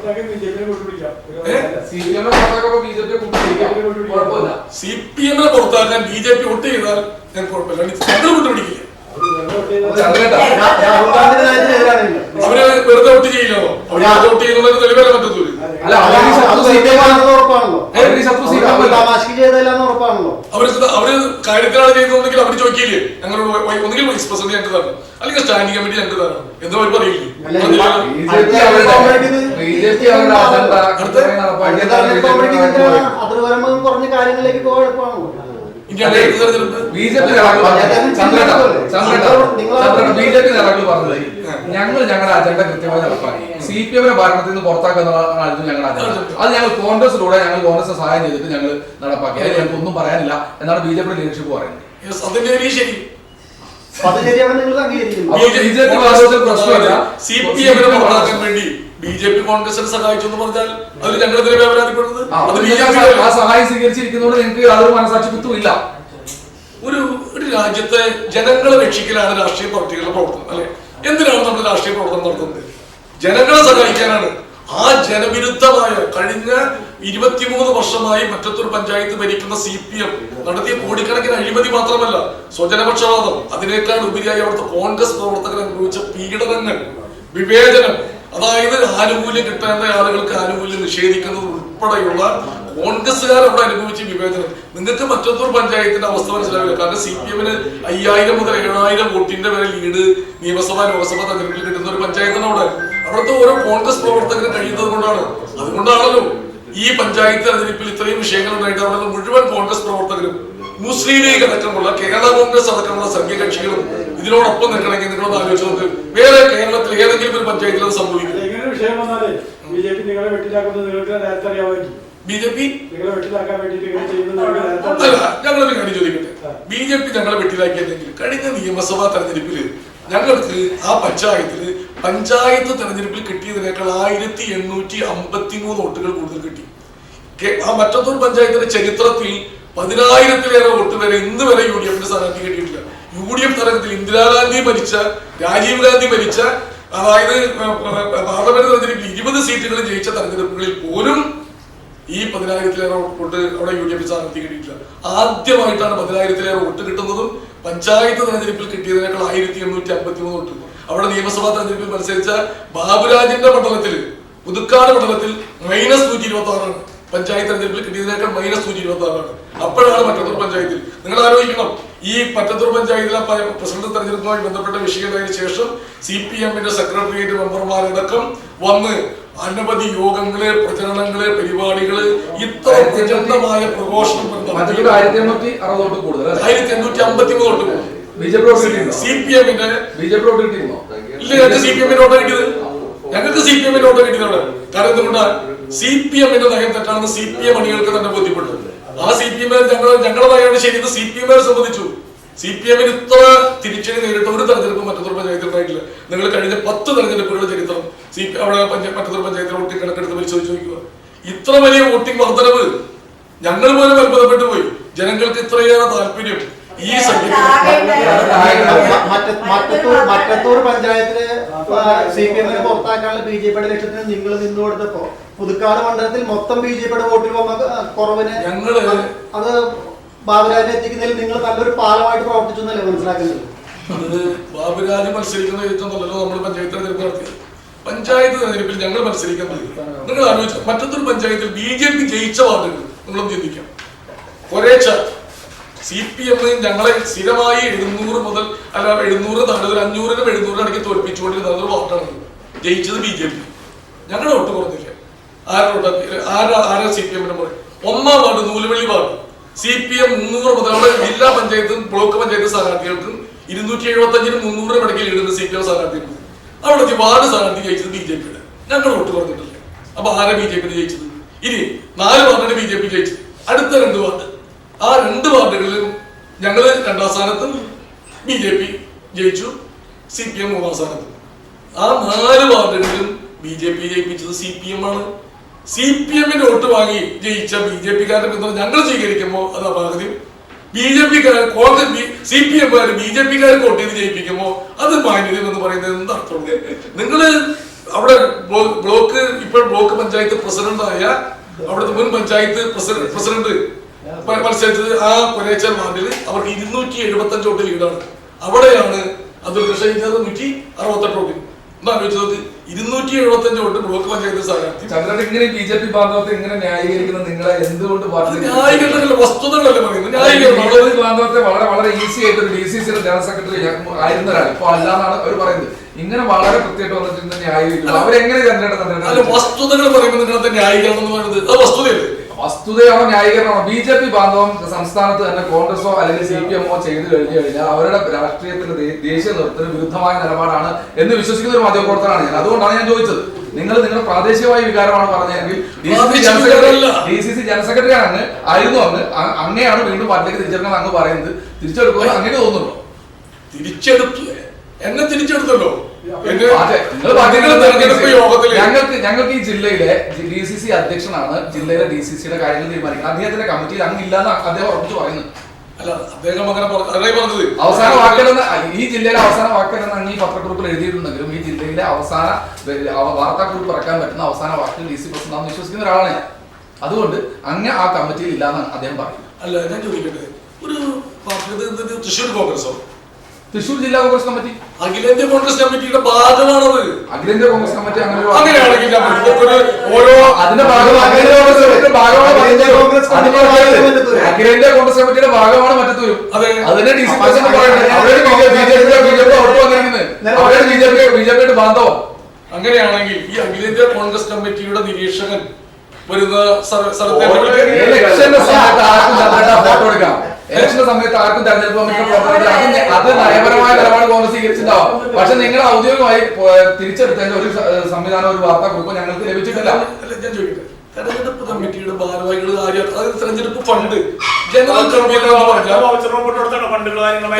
CPM-നെ പുറത്താക്കാൻ BJP വോട്ട് ചെയ്താൽ ഞാൻ കുഴപ്പമില്ല, ഞങ്ങൾ വിട്ടുപിടിക്കില്ല. രാഹുൽ ഗാന്ധിയുടെ കാര്യത്തിൽ എതിരാണില്ല. അവര് വെറുതെ വോട്ട് ചെയ്യില്ലോ, അവര് വോട്ട് ചെയ്യുന്നതിന് തെളിവല്ല മറ്റൊരു ഉറപ്പാണല്ലോ, തമാശക്ക് ചെയ്തല്ലാന്ന് ഉറപ്പാണല്ലോ. അവര് കാര്യത്തിലാണ് ചെയ്യുന്നുണ്ടെങ്കിൽ അവര് ചോദിക്കില്ലേ ഞങ്ങളോട് ഒന്നുകിൽ വൈസ് പ്രസിഡന്റ് ഞങ്ങൾക്ക് തരണം, അല്ലെങ്കിൽ സ്റ്റാൻഡിംഗ് കമ്മിറ്റി ഞങ്ങൾക്ക് തരണം എന്ന് അവർ പറയില്ലേ. അതിർവരമ്പം കുറഞ്ഞ കാര്യങ്ങളിലേക്ക് പോകാൻ എളുപ്പമാണല്ലോ. BJP പറഞ്ഞത് ഞങ്ങൾ ഞങ്ങളുടെ അജണ്ട കൃത്യമായി നടപ്പാക്കി, CPM-നെ ഭരണത്തിൽ നിന്ന് പുറത്താക്കുന്നതായിരുന്നു ഞങ്ങളുടെ അജണ്ട. അത് ഞങ്ങൾ കോൺഗ്രസിലൂടെ ഞങ്ങൾ കോൺഗ്രസിന് സഹായം ചെയ്തിട്ട് ഞങ്ങൾ നടപ്പാക്കി. അതിൽ ഞങ്ങൾക്ക് ഒന്നും പറയാനില്ല എന്നാണ് BJP ലീഡർഷിപ്പ് പറയുന്നത്. CPM-നെ പുറത്താക്കാൻ വേണ്ടി BJP കോൺഗ്രസിനെ സഹായിച്ചു എന്ന് പറഞ്ഞാൽ അതിൽ ഞങ്ങളെതിരെ പരാതിപ്പെടുന്നത് ആ സഹായം സ്വീകരിച്ചിരിക്കുന്നതുകൊണ്ട് നിങ്ങൾക്ക് യാതൊരു മനസാക്ഷി കുത്തും ഇല്ല. ഒരു രാജ്യത്തെ ജനങ്ങളെ രക്ഷിക്കലാണ് രാഷ്ട്രീയ പാർട്ടികളുടെ പ്രവർത്തനം, അല്ലെ? എന്തിനാണ് നമ്മൾ രാഷ്ട്രീയ പ്രവർത്തനം നടത്തുന്നത്? ജനങ്ങളെ സഹായിക്കാനാണ്. ആ ജനവിരുദ്ധമായ കഴിഞ്ഞ 23 വർഷമായി മറ്റത്തൂർ പഞ്ചായത്ത് ഭരിക്കുന്ന CPM നടത്തിയ കോടിക്കണക്കിന് അഴിമതി മാത്രമല്ല, സ്വജനപക്ഷപാതം, അതിനേക്കാൾ ഉപരിയായി അവിടുത്തെ കോൺഗ്രസ് പ്രവർത്തകർ അനുഭവിച്ച പീഡനങ്ങൾ, വിവേചനം, അതായത് ആനുകൂല്യം കിട്ടേണ്ട ആളുകൾക്ക് ആനുകൂല്യം നിഷേധിക്കുന്നത് ഉൾപ്പെടെയുള്ള കോൺഗ്രസ്സുകാർ അവിടെ അനുഭവിച്ച വിവേചനം നിങ്ങൾക്ക് മറ്റത്തൂർ പഞ്ചായത്തിന്റെ അവസ്ഥ മനസ്സിലാവില്ല. കാരണം CPM-ന് 5000 മുതൽ 7000 വോട്ടിന്റെ വരെ ലീഡ് നിയമസഭാ ലോക്സഭാ തെരഞ്ഞെടുപ്പിൽ കിട്ടുന്ന ഒരു പഞ്ചായത്താണ് അവിടെ. അവിടുത്തെ ഓരോ കോൺഗ്രസ് പ്രവർത്തകരും കഴിയുന്നത് കൊണ്ടാണ്. അതുകൊണ്ടാണല്ലോ ഈ പഞ്ചായത്ത് തെരഞ്ഞെടുപ്പിൽ ഇത്രയും വിഷയങ്ങൾ ഉണ്ടായിട്ട് അവിടെ മുഴുവൻ കോൺഗ്രസ് പ്രവർത്തകരും മുസ്ലിം ലീഗ് അടക്കമുള്ള കേരള കോൺഗ്രസ് അടക്കമുള്ള സഖ്യകക്ഷികളും ഇതിനോടൊപ്പം നിൽക്കണമെങ്കിൽ നിങ്ങളൊന്ന് ആലോചിച്ച് നോക്ക്. വേറെ കേരളത്തിൽ ഏതെങ്കിലും ഒരു പഞ്ചായത്തിൽ അത് സംഭവിക്കും? BJP അല്ല, ഞങ്ങളൊരു കാര്യം ചോദിക്കട്ടെ. BJP ഞങ്ങളെ വെട്ടിലാക്കിയതെങ്കിൽ കഴിഞ്ഞ നിയമസഭാ തെരഞ്ഞെടുപ്പിൽ ഞങ്ങൾക്ക് ആ പഞ്ചായത്ത് തെരഞ്ഞെടുപ്പിൽ കിട്ടിയതിനേക്കാൾ 1853 വോട്ടുകൾ കൂടുതൽ കിട്ടി. ആ മറ്റത്തൂർ പഞ്ചായത്തിന്റെ ചരിത്രത്തിൽ 10,000-ലേറെ വോട്ട് വരെ ഇന്ന് വരെ UDF-ന്റെ സ്ഥാനാർത്ഥി കിട്ടിയിട്ടില്ല. UDF തരംഗത്തിൽ ഇന്ദിരാഗാന്ധി ഭരിച്ച, രാജീവ് ഗാന്ധി ഭരിച്ച, അതായത് പാർലമെന്റ് തെരഞ്ഞെടുപ്പിൽ 20 സീറ്റുകൾ ജയിച്ച തെരഞ്ഞെടുപ്പുകളിൽ പോലും ഈ 10,000-ലേറെ വോട്ട് അവിടെ UDF സ്ഥാനാർത്ഥി കിട്ടിയിട്ടില്ല. ആദ്യമായിട്ടാണ് 10,000-ലേറെ വോട്ട് കിട്ടുന്നതും പഞ്ചായത്ത് തെരഞ്ഞെടുപ്പിൽ കിട്ടിയതിനേക്കാൾ 1853 വോട്ട്. അവിടെ നിയമസഭാ തെരഞ്ഞെടുപ്പിൽ മത്സരിച്ച ബാബുരാജിന്റെ മണ്ഡലത്തിൽ, പുതുക്കാട് മണ്ഡലത്തിൽ -126 പഞ്ചായത്ത് തെരഞ്ഞെടുപ്പിൽ കിട്ടിയതിനേക്കാൾ -126. അപ്പോഴാണ് മറ്റത്തൂർ പഞ്ചായത്തിൽ. നിങ്ങൾ ആലോചിക്കണം, ഈ മറ്റത്തൂർ പഞ്ചായത്തിലെ പ്രസിഡന്റ് തെരഞ്ഞെടുപ്പുമായി ബന്ധപ്പെട്ട വിഷയമായതിനു ശേഷം CPM-ന്റെ സെക്രട്ടേറിയറ്റ് മെമ്പർമാരടക്കം വന്ന് അനവധി യോഗങ്ങള്, പ്രചരണങ്ങള്, പരിപാടികള്, ഇത്ര പ്രചണ്ഡമായ പ്രഘോഷണം 1860 കൂടുതൽ 1853 തൊട്ട് CPM-ന്റെ ഞങ്ങൾക്ക് CPM-ന്റെ വോട്ട് കിട്ടിയതോടെ. കാരണം എന്തുകൊണ്ടാണ്? CPM-ന്റെ നയം തെറ്റാണെന്ന് CPM അണികൾക്ക് തന്നെ ബോധ്യപ്പെട്ടു. ആ CPM ഞങ്ങളുടെ നയമാണ് ശരിയെന്ന് CPM-നെ സംബന്ധിച്ചു. CPM-ന് ഇത്ര തിരിച്ചടി നേരിട്ട ഒരു തെരഞ്ഞെടുപ്പ് മറ്റത്തൂർ പഞ്ചായത്തിൽ ഉണ്ടായിട്ടില്ല. നിങ്ങൾ കഴിഞ്ഞ 10 തെരഞ്ഞെടുപ്പുകളുടെ ചരിത്രം അവിടെ മറ്റത്തൂർ പഞ്ചായത്തിൽ വോട്ടിംഗ് കണക്കെടുത്ത് പരിശോധിച്ച് നോക്കുക. ഇത്ര വലിയ വോട്ടിംഗ് വർധനവ് ഞങ്ങൾ പോലും അത്ഭുതപ്പെട്ടു പോയി. ജനങ്ങൾക്ക് ഇത്രയേറെ താല്പര്യം ഈ മറ്റത്തൂർ പഞ്ചായത്തില് CPM-നെ പുറത്താക്കാനുള്ള BJP-യുടെ ലക്ഷ്യത്തിന് നിങ്ങൾ നിന്നു കൊടുത്തപ്പോ പുതുക്കാട് മണ്ഡലത്തിൽ മൊത്തം BJP-യുടെ വോട്ടിൽ വന്ന കുറവിന് അത് ബാബുരാജിനെ എത്തിക്കുന്നതിൽ നിങ്ങൾ നല്ലൊരു പാലമായിട്ട് പ്രവർത്തിച്ചു എന്നല്ലേ മനസ്സിലാക്കുന്നത്? അത് ബാബുരാജ് മത്സരിക്കുന്ന ചോദിച്ചതല്ലോ നമ്മൾ പഞ്ചായത്ത് തെരഞ്ഞെടുപ്പ് നടത്തിയത്. പഞ്ചായത്ത് തെരഞ്ഞെടുപ്പിൽ ഞങ്ങൾ മത്സരിക്കുന്നത് നിങ്ങൾ ആലോചിച്ചു. മറ്റൊരു പഞ്ചായത്തിൽ BJP ജയിച്ച വാർഡുകൾ നിങ്ങളൊന്ന് ചിന്തിക്കാം. ഒരേച്ച CPM ഞങ്ങളെ സ്ഥിരമായി 700 മുതൽ 700 താഴെ 500-നും 700-നും ഇടയ്ക്ക് തോൽപ്പിച്ചുകൊണ്ടിരുന്ന ഒരു വാർഡാണ് ജയിച്ചത് BJP. ഞങ്ങളുടെ വോട്ട് കുറഞ്ഞില്ല. ആരാ CPM-ന്റെ പറയും? 1-ാം വാർഡ് നൂലുവള്ളി വാർഡ് CPM 300 മുതൽ അവിടെ ജില്ലാ പഞ്ചായത്തും ബ്ലോക്ക് പഞ്ചായത്ത് സ്ഥാനാർത്ഥികൾക്കും 275-നും 300-നും ഇടയ്ക്ക് ലീഡുന്ന CPM സ്ഥാനാർത്ഥികളുണ്ട്. അവിടെ വാർഡ് സ്ഥാനാർത്ഥി ജയിച്ചത് BJP-യുടെ. ഞങ്ങളുടെ വോട്ട് കുറഞ്ഞിട്ടില്ല. അപ്പൊ ആരാ BJP ജയിച്ചത്? ഇനി 4 വാർഡിന് BJP ജയിച്ചത്. അടുത്ത 2 വാർഡ്, ആ 2 വാർഡുകളിലും ഞങ്ങള് 2-ാം സ്ഥാനത്തും BJP ജയിച്ചു, CPM 3-ാം സ്ഥാനത്തും. ആ 4 വാർഡുകളിലും BJP ജയിപ്പിച്ചത് CPM-ആണ്. CPM-ന്റെ വോട്ട് വാങ്ങി ജയിച്ച BJP-കാരുടെ പിന്തുണ ഞങ്ങൾ സ്വീകരിക്കുമ്പോൾ അത് അപകടം. BJP-കാർ CPM-കാർ BJP-കാർക്ക് വോട്ട് ചെയ്ത് ജയിപ്പിക്കുമ്പോൾ അത് മാന്യതം എന്ന് പറയുന്നത് എന്തർത്ഥമുണ്ട്? നിങ്ങള് അവിടെ ബ്ലോക്ക് ഇപ്പോൾ ബ്ലോക്ക് പഞ്ചായത്ത് പ്രസിഡന്റായ അവിടുത്തെ മുൻ പഞ്ചായത്ത് പ്രസിഡന്റ് മത്സരിച്ചത് ആ കൊരേച്ചർ വാർഡിൽ അവർക്ക് 275 വോട്ട് ലീഡാണ്. അവിടെയാണ് അബ്ദുൽ കൃഷ്ണ 168 വോട്ട്. എന്താ ആലോചിച്ചത്? 275 വോട്ട് ബ്ലോക്ക് പഞ്ചായത്ത് സ്ഥാനാർത്ഥി. ചന്ദ്രൻ ബിജെപി ബാന്ധവത്തെ ഇങ്ങനെ ന്യായീകരിക്കുന്നത് നിങ്ങളെ എന്തുകൊണ്ട് ന്യായീകരണമല്ല, വസ്തുതകളല്ലേ പറയുന്നത്. ന്യായീകരണം ബാന്ധവത്തെ വളരെ വളരെ ഈസി ആയിട്ട് ഒരു DCCയുടെ ജനറൽ സെക്രട്ടറി ആയിരുന്ന ഒരാൾ ഇപ്പോൾ അല്ലാന്നാണ് അവർ പറയുന്നത്. ഇങ്ങനെ വളരെ കൃത്യമായിട്ട് വന്നിട്ട് ന്യായീകരിക്കുന്നു. അവരെങ്ങനെ ചന്ദ്രേട്ട വസ്തുതകൾ പറയുമ്പോൾ നിങ്ങളത്തെ ന്യായീകരണം എന്ന് പറയുന്നത് അത് വസ്തുതയല്ലേ? വസ്തുതയാണോ ന്യായീകരണമാണോ? BJP ബാന്ധവം സംസ്ഥാനത്ത് തന്നെ കോൺഗ്രസോ അല്ലെങ്കിൽ CPM ചെയ്തു കഴിഞ്ഞു കഴിഞ്ഞാൽ അവരുടെ രാഷ്ട്രീയത്തിന് ദേശീയ നേതൃത്വത്തിന് വിരുദ്ധമായ നിലപാടാണ് എന്ന് വിശ്വസിക്കുന്ന ഒരു മാധ്യമപ്രവർത്തനാണ് ഞാൻ. അതുകൊണ്ടാണ് ഞാൻ ചോദിച്ചത്. നിങ്ങളുടെ പ്രാദേശികമായ വികാരമാണ് പറഞ്ഞതെങ്കിൽ DCC ജനറൽ സെക്രട്ടറി ആയിരുന്നു അങ്ങനെയാണ് വീണ്ടും പാർട്ടിയിലേക്ക് തിരിച്ചെടുക്കണം അങ്ങ് പറയുന്നത്. തിരിച്ചെടുക്കുമ്പോൾ അങ്ങനെ തോന്നുന്നുണ്ടോ? എന്നെ തിരിച്ചെടുത്തല്ലോ. ഞങ്ങൾക്ക് ഈ ജില്ലയിലെ DCC അധ്യക്ഷനാണ് ജില്ലയിലെ DCCയുടെ കാര്യങ്ങൾ തീരുമാനിക്കുന്നത്. അദ്ദേഹത്തിന്റെ കമ്മിറ്റിയിൽ അങ്ങില്ലാന്ന് അദ്ദേഹം ഉറപ്പിച്ചു പറയുന്നു. അല്ല, അദ്ദേഹം അങ്ങനെ പറഞ്ഞത് അവസാന വാക്കെന്ന് ഈ ജില്ലയിലെ അവസാന വാക്കെന്ന് അങ്ങ് ഈ പത്രക്കുറിപ്പിൽ എഴുതിയിട്ടുണ്ടെങ്കിലും ഈ ജില്ലയിലെ അവസാന വാർത്താക്കുറിപ്പ് ഇറക്കാൻ പറ്റുന്ന അവസാന വാക്കിൽ DC പ്രസിഡന്റ് വിശ്വസിക്കുന്ന ഒരാളാണ് ഞാൻ. അതുകൊണ്ട് അങ്ങ് ആ കമ്മിറ്റിയിൽ ഇല്ലാന്നാണ് അദ്ദേഹം പറയുന്നത്. അല്ല, ഞാൻ ചോദിക്കട്ടെ, ഒരു പാർട്ടി തൃശ്ശൂർ കോൺഗ്രസോ തൃശ്ശൂർ ജില്ലാ കോൺഗ്രസ് കമ്മിറ്റി അഖിലേന്ത്യാ കോൺഗ്രസ് കമ്മിറ്റിയുടെ ഭാഗമാണത്. അഖിലേന്ത്യാ കോൺഗ്രസ് കമ്മിറ്റി അങ്ങനെയാണെങ്കിൽ ഓരോ അതിന്റെ അഖിലേന്ത്യാ കോൺഗ്രസ് കമ്മിറ്റിയുടെ ഭാഗമാണ് മറ്റത്തൂരും. അതിനെ DC പ്രസിഡന്റ് BJPയുടെ ബാന്ധവം. അങ്ങനെയാണെങ്കിൽ ഈ അഖിലേന്ത്യാ കോൺഗ്രസ് കമ്മിറ്റിയുടെ നിരീക്ഷകൻ വരുന്ന ഇലക്ഷന്റെ സമയത്ത് ആർക്കും തെരഞ്ഞെടുപ്പ് അത് നയപരമായ നിലപാട് കോൺഗ്രസ് സ്വീകരിച്ചിട്ടുണ്ടാവും. പക്ഷെ നിങ്ങൾ ഔദ്യോഗികമായി തിരിച്ചെടുത്തതിന്റെ ഒരു സംവിധാനം ഒരു വാർത്താക്കുറിപ്പ് ഞങ്ങൾക്ക് ലഭിച്ചിട്ടില്ല. ഞാൻ ചോദിക്കട്ടെ, തെരഞ്ഞെടുപ്പ് കമ്മിറ്റിയുടെ ഭാരവാഹികൾ അതായത് തെരഞ്ഞെടുപ്പ് ഫണ്ട് ജനറൽ കൺവീനർ എന്ന് പറഞ്ഞാൽ